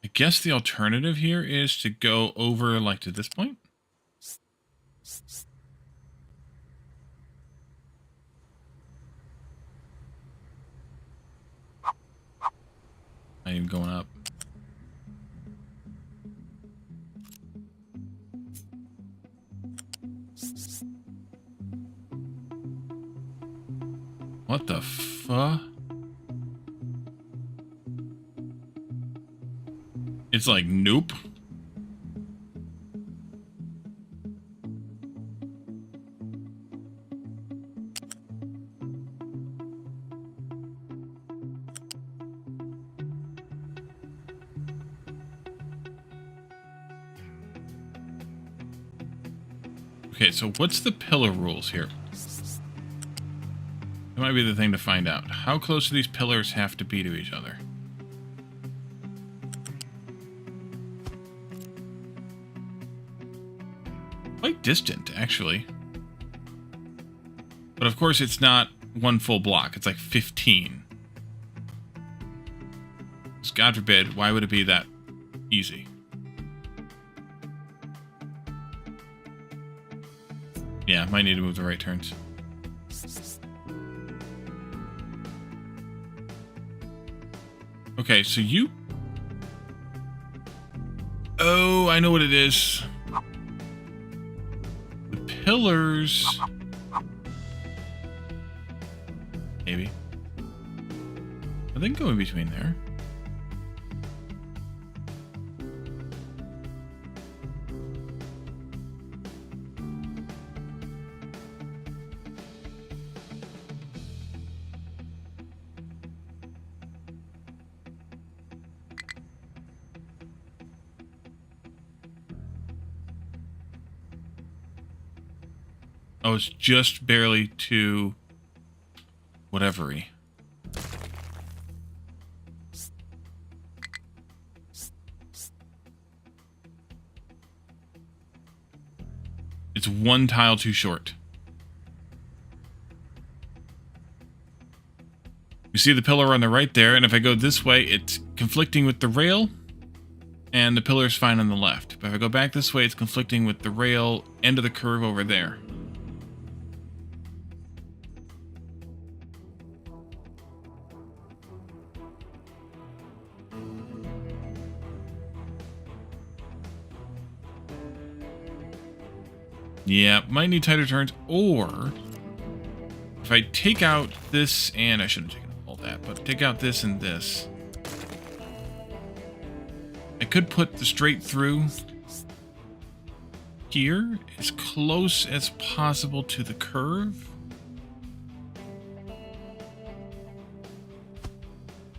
I guess the alternative here is to go over like to this point. Not even going up. What the fuck? It's like, nope. Okay, so what's the pillar rules here? That might be the thing to find out. How close do these pillars have to be to each other? Quite distant, actually. But of course, it's not one full block. It's like 15. Because God forbid, why would it be that easy? Yeah, might need to move the right turns. Okay, so you... Oh, I know what it is. The pillars... Maybe. I think go in between there. Oh, it's just barely to whatever-y. It's one tile too short. You see the pillar on the right there, and if I go this way, it's conflicting with the rail, and the pillar is fine on the left. But if I go back this way, it's conflicting with the rail end of the curve over there. Yeah, might need tighter turns, or if I take out this, and I shouldn't have taken all that, but take out this and this, I could put the straight through here as close as possible to the curve.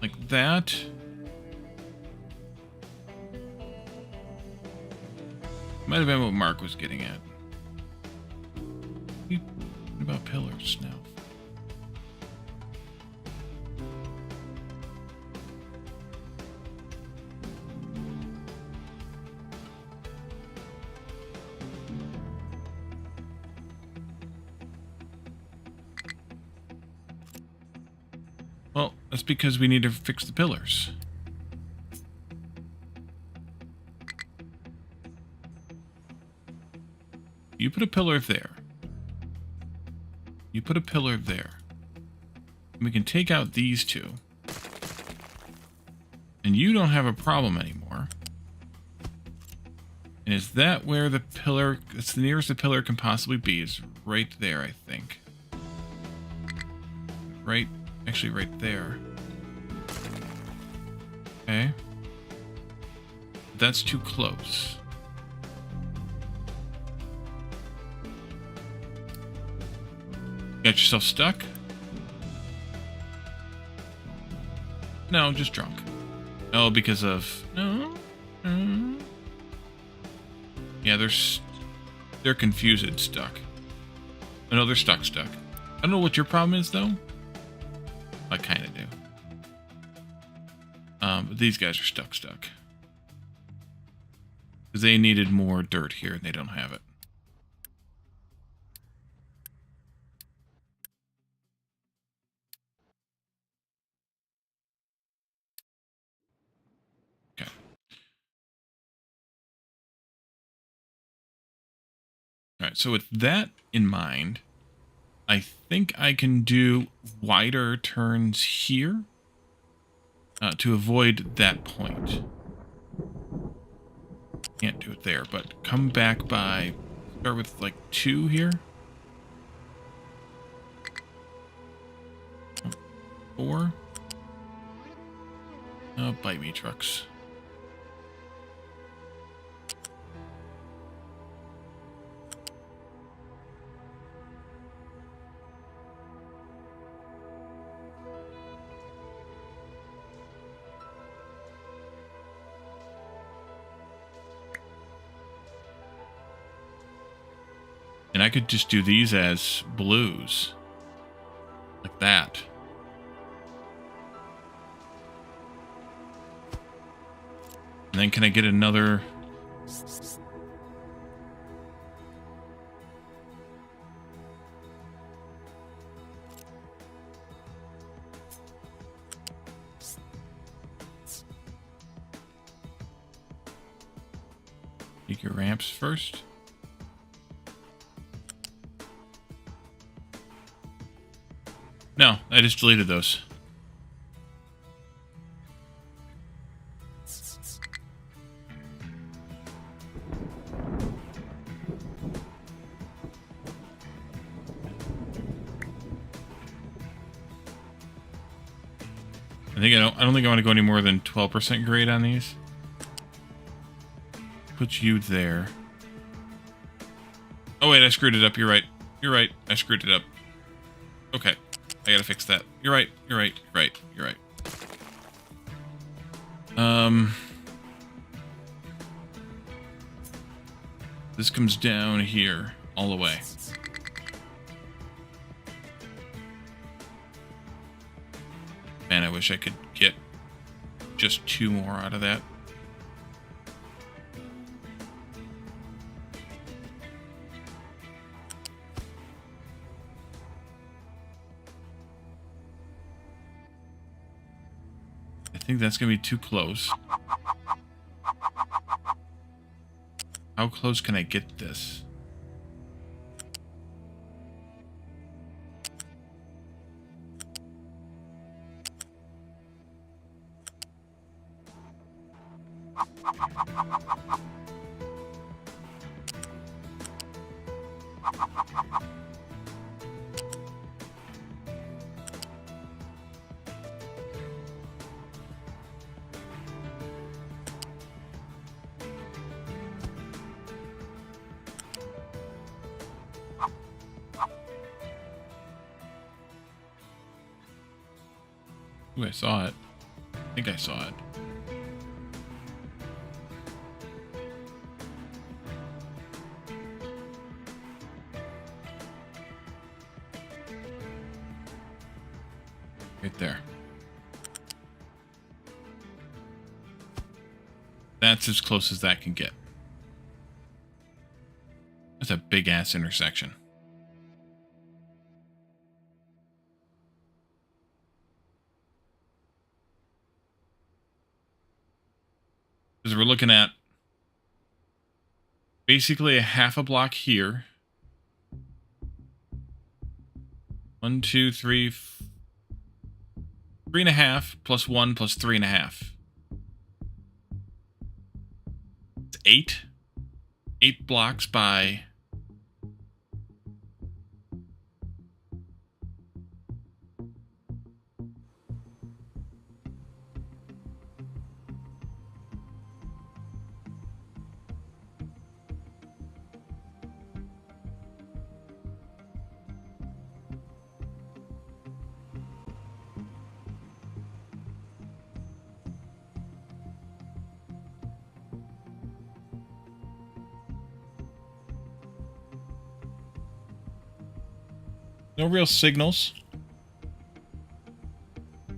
Like that. Might have been what Mark was getting at. What about pillars now? Well, that's because we need to fix the pillars. You put a pillar there. You put a pillar there. And we can take out these two. And you don't have a problem anymore. And is that where the pillar... It's the nearest the pillar can possibly be. Is right there, I think. Right... Actually, right there. Okay. That's too close. Got yourself stuck? No, just drunk. Oh, because of... No. Yeah, they're confused and stuck. Oh, no, they're stuck. I don't know what your problem is, though. I kind of do. But these guys are stuck. Because they needed more dirt here, and they don't have it. Okay. Alright, so with that in mind, I think I can do wider turns here to avoid that point. Can't do it there, but come back by... Start with, like, 2 here. 4. Oh, bite me, trucks. And I could just do these as blues. Like that. And then can I get another... Take your ramps first. No, I just deleted those. I don't think I want to go any more than 12% grade on these. Put you there. Oh wait, I screwed it up. You're right. I screwed it up. Okay. I gotta fix that. You're right. This comes down here all the way. Man, I wish I could get just 2 more out of that. I think that's going to be too close. How close can I get this? Ooh, I saw it. I think I saw it. Right there. That's as close as that can get. That's a big-ass intersection. Because we're looking at basically a half a block here. 1, 2, 3, 3.5 plus 1 plus 3.5. It's 8. 8 blocks by... No real signals.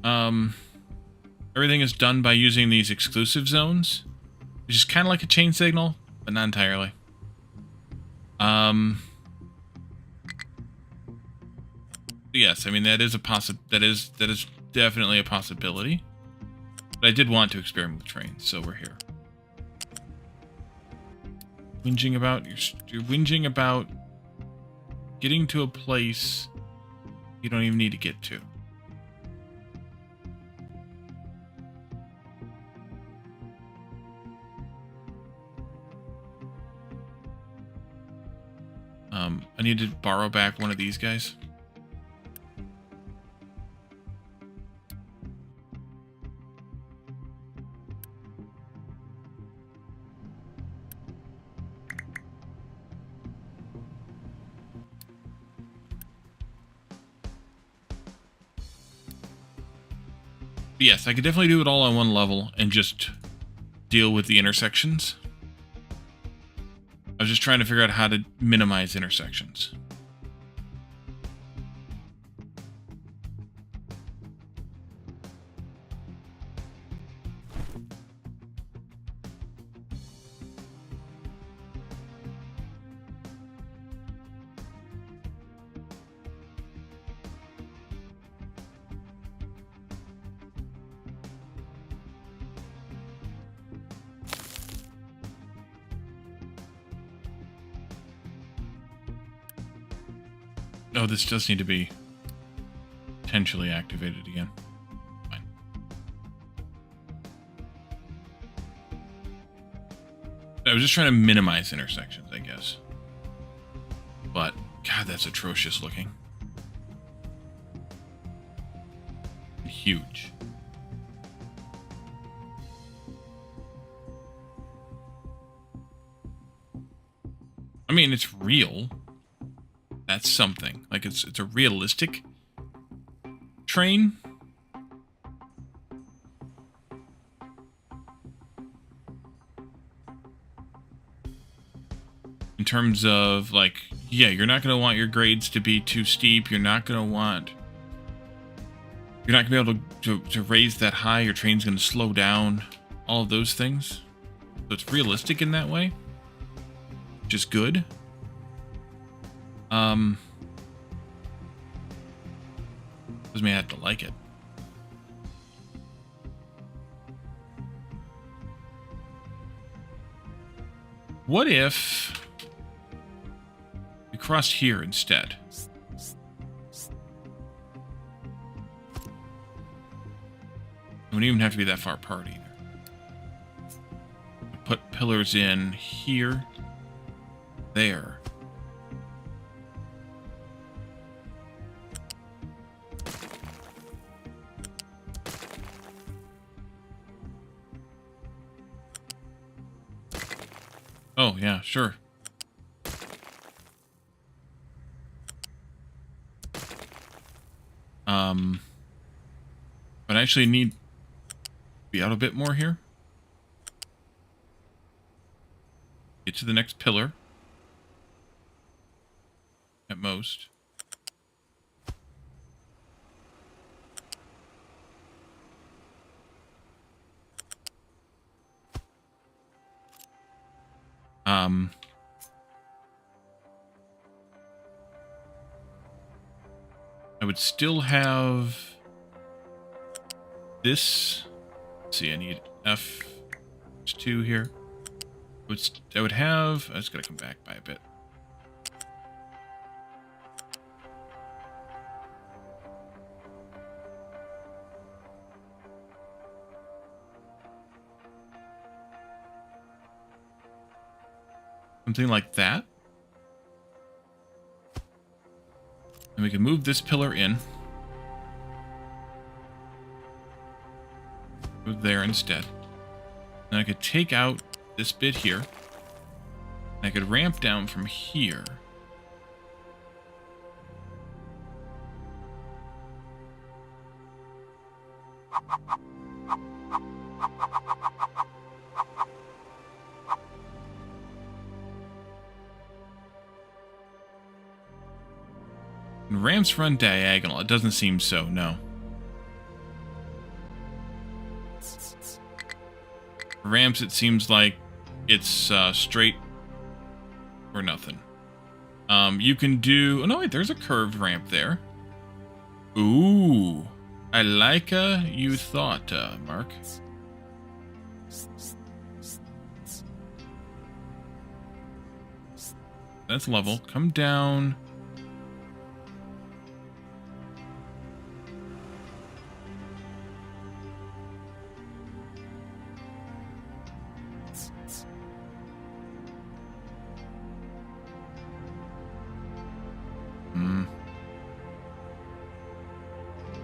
Everything is done by using these exclusive zones, which is kind of like a chain signal, but not entirely. Yes, I mean that is definitely a possibility. But I did want to experiment with trains, so we're here. You're whinging about getting to a place you don't even need to get to. I need to borrow back one of these guys. But yes, I could definitely do it all on one level and just deal with the intersections. I was just trying to figure out how to minimize intersections. Oh, this does need to be potentially activated again. Fine. I was just trying to minimize intersections, I guess. But, God, that's atrocious looking. Huge. I mean, it's real. That's something. Like, it's a realistic train. In terms of, like, yeah, you're not going to want your grades to be too steep. You're not going to be able to raise that high. Your train's going to slow down. All of those things. So it's realistic in that way. Which is good. Doesn't mean I have to like it. What if we crossed here instead? It wouldn't even have to be that far apart either. Put pillars in here, there. Oh, yeah, sure. But I actually need to be out a bit more here. Get to the next pillar. At most. I would still have this. Let's see, I need F2 here. I would have. I just gotta come back by a bit. Something like that. And we can move this pillar in. Move there instead. And I could take out this bit here. And I could ramp down from here. And ramps run diagonal. It doesn't seem so, no. Ramps, it seems like it's straight or nothing. You can do... Oh, no, wait, there's a curved ramp there. Ooh. I like you thought, Mark. That's level. Come down.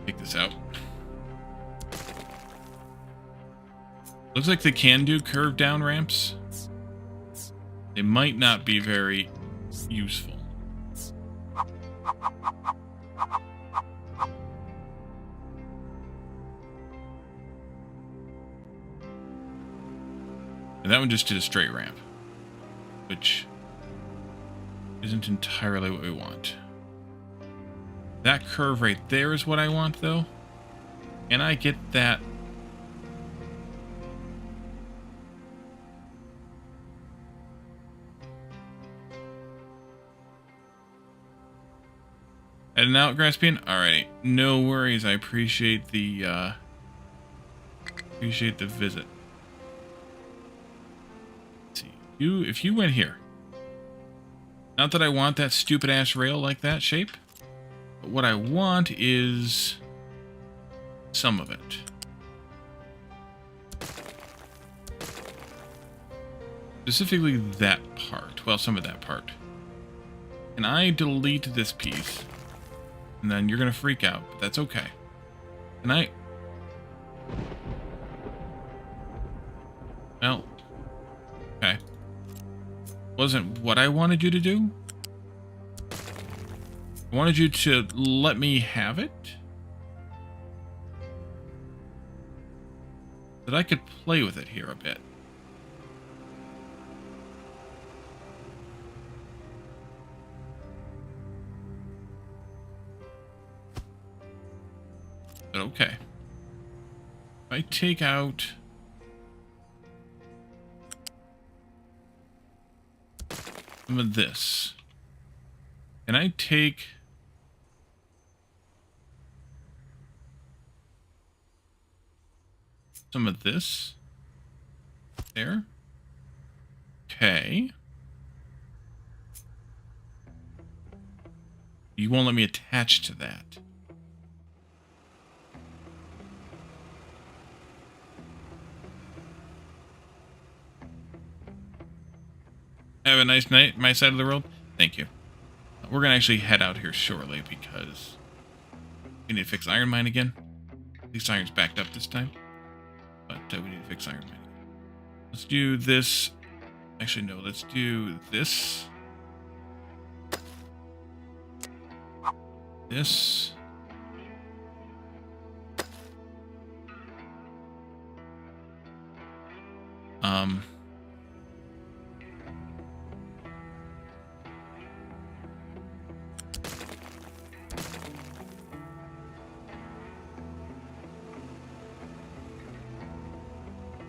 Take this out. Looks like they can do curved down ramps. They might not be very useful. And that one just did a straight ramp, which isn't entirely what we want. That curve right there is what I want, though. And I get that. Heading out, Graspian? Alrighty. No worries. I appreciate the visit. Let's see. If you went here. Not that I want that stupid ass rail like that shape. But what I want is some of it. Specifically that part. Well, some of that part. And I delete this piece. And then you're going to freak out, but that's okay. And I... Well... Okay. Wasn't what I wanted you to do. I wanted you to let me have it. That I could play with it here a bit. But okay. If I take out... some of this. Can I take... some of this? There? Okay. You won't let me attach to that. Have a nice night, my side of the world. Thank you. We're going to actually head out here shortly because we need to fix Iron Mine again. At least Iron's backed up this time. But we need to fix Iron Mine. Let's do this. Actually, no. Let's do this. This. Um,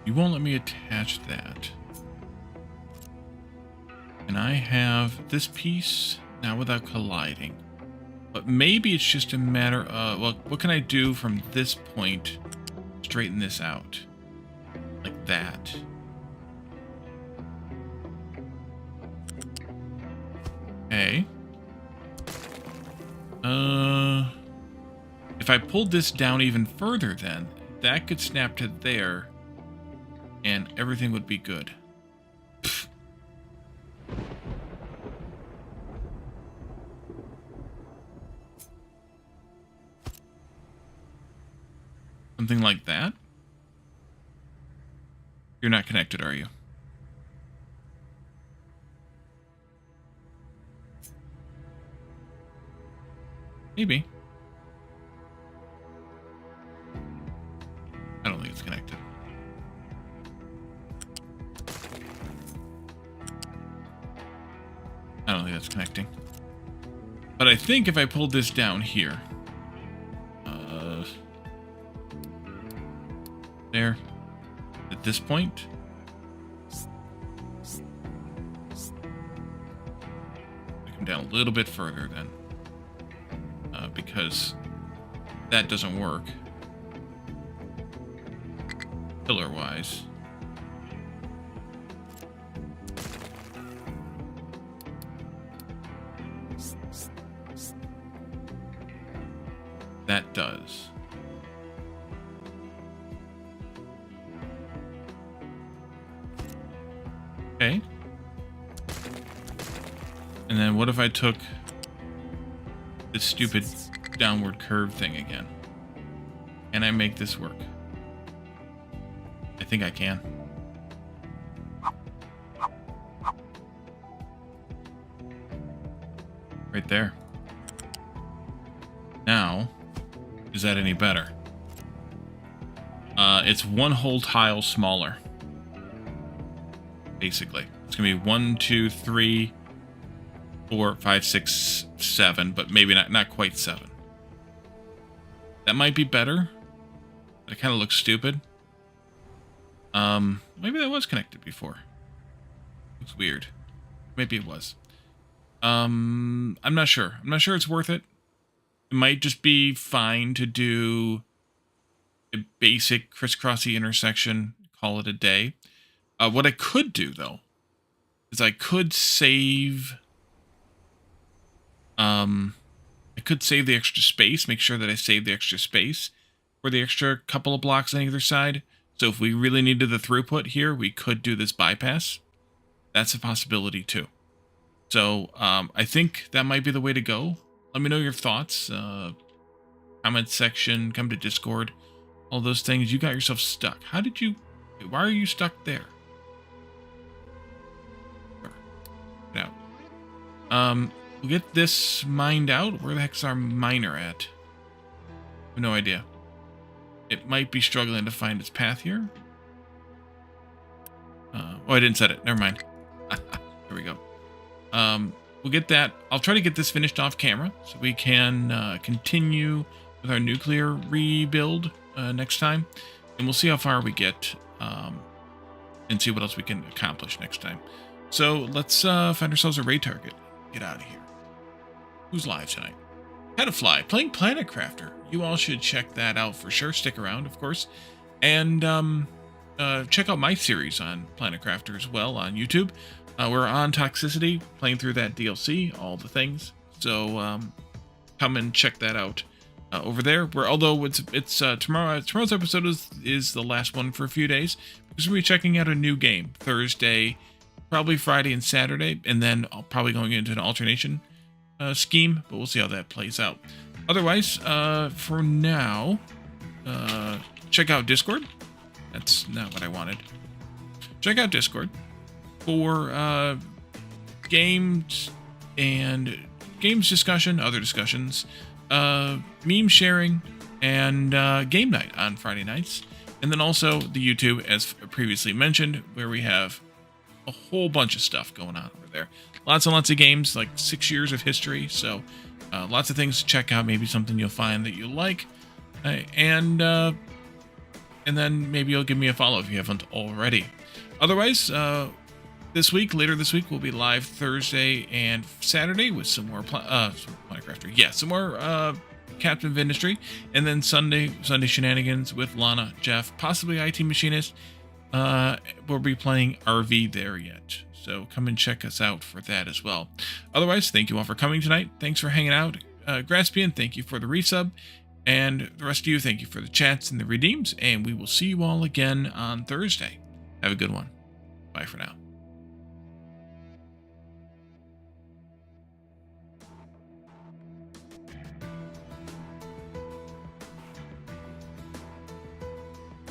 you won't let me attach that. And I have this piece now without colliding. But maybe it's just a matter of, well, what can I do from this point? Straighten this out. Like that. Okay. If I pulled this down even further then, that could snap to there, and everything would be good. Pfft. Something like that? You're not connected, are you? Maybe. I don't think it's connected. I don't think that's connecting. But I think if I pulled this down here... there. At this point... I come down a little bit further then. Because that doesn't work. Pillar-wise. That does. Okay. And then what if I took this stupid downward curve thing again? Can I make this work? I think I can. Right there. Now, is that any better? It's one whole tile smaller. Basically. It's going to be 1, 2, 3, 4, 5, 6, 7, but maybe not quite 7. That might be better. It kind of looks stupid. Maybe that was connected before. Looks weird. Maybe it was. I'm not sure. I'm not sure it's worth it. It might just be fine to do a basic crisscrossy intersection, call it a day. What I could do, though, is I could save... I could save the extra space, make sure that I save the extra space for the extra couple of blocks on either side. So if we really needed the throughput here, we could do this bypass. That's a possibility too. So I think that might be the way to go. Let me know your thoughts. Comment section, come to Discord, all those things. You got yourself stuck. How did you... Why are you stuck there? Get out. We'll get this mined out. Where the heck's our miner at? I have no idea. It might be struggling to find its path here. Oh, I didn't set it. Never mind. There we go. We'll get that. I'll try to get this finished off camera so we can continue with our nuclear rebuild next time. And we'll see how far we get and see what else we can accomplish next time. So let's find ourselves a raid target. Get out of here. Who's live tonight? Hedafly, playing Planet Crafter. You all should check that out for sure. Stick around, of course. And check out my series on Planet Crafter as well on YouTube. We're on Toxicity, playing through that DLC, all the things. So come and check that out over there. Although it's tomorrow's episode is the last one for a few days, because we'll be checking out a new game Thursday, probably Friday and Saturday, and then I'll probably going into an alternation scheme, but we'll see how that plays out. Otherwise, for now, check out Discord. That's not what I wanted. Check out Discord for games and games discussion, other discussions, meme sharing, and game night on Friday nights. And then also the YouTube, as previously mentioned, where we have a whole bunch of stuff going on over there. Lots and lots of games, like 6 years of history. So lots of things to check out. Maybe something you'll find that you like. And then maybe you'll give me a follow if you haven't already. Otherwise, later this week, we'll be live Thursday and Saturday with some more Minecrafter. Yeah, some more Captain of Industry, and then Sunday shenanigans with Lana, Jeff, possibly IT Machinist. We'll be playing RV there yet, so come and check us out for that as well. Otherwise, thank you all for coming tonight. Thanks for hanging out. Graspian, thank you for the resub, and the rest of you, thank you for the chats and the redeems, and we will see you all again on Thursday. Have a good one. Bye for now.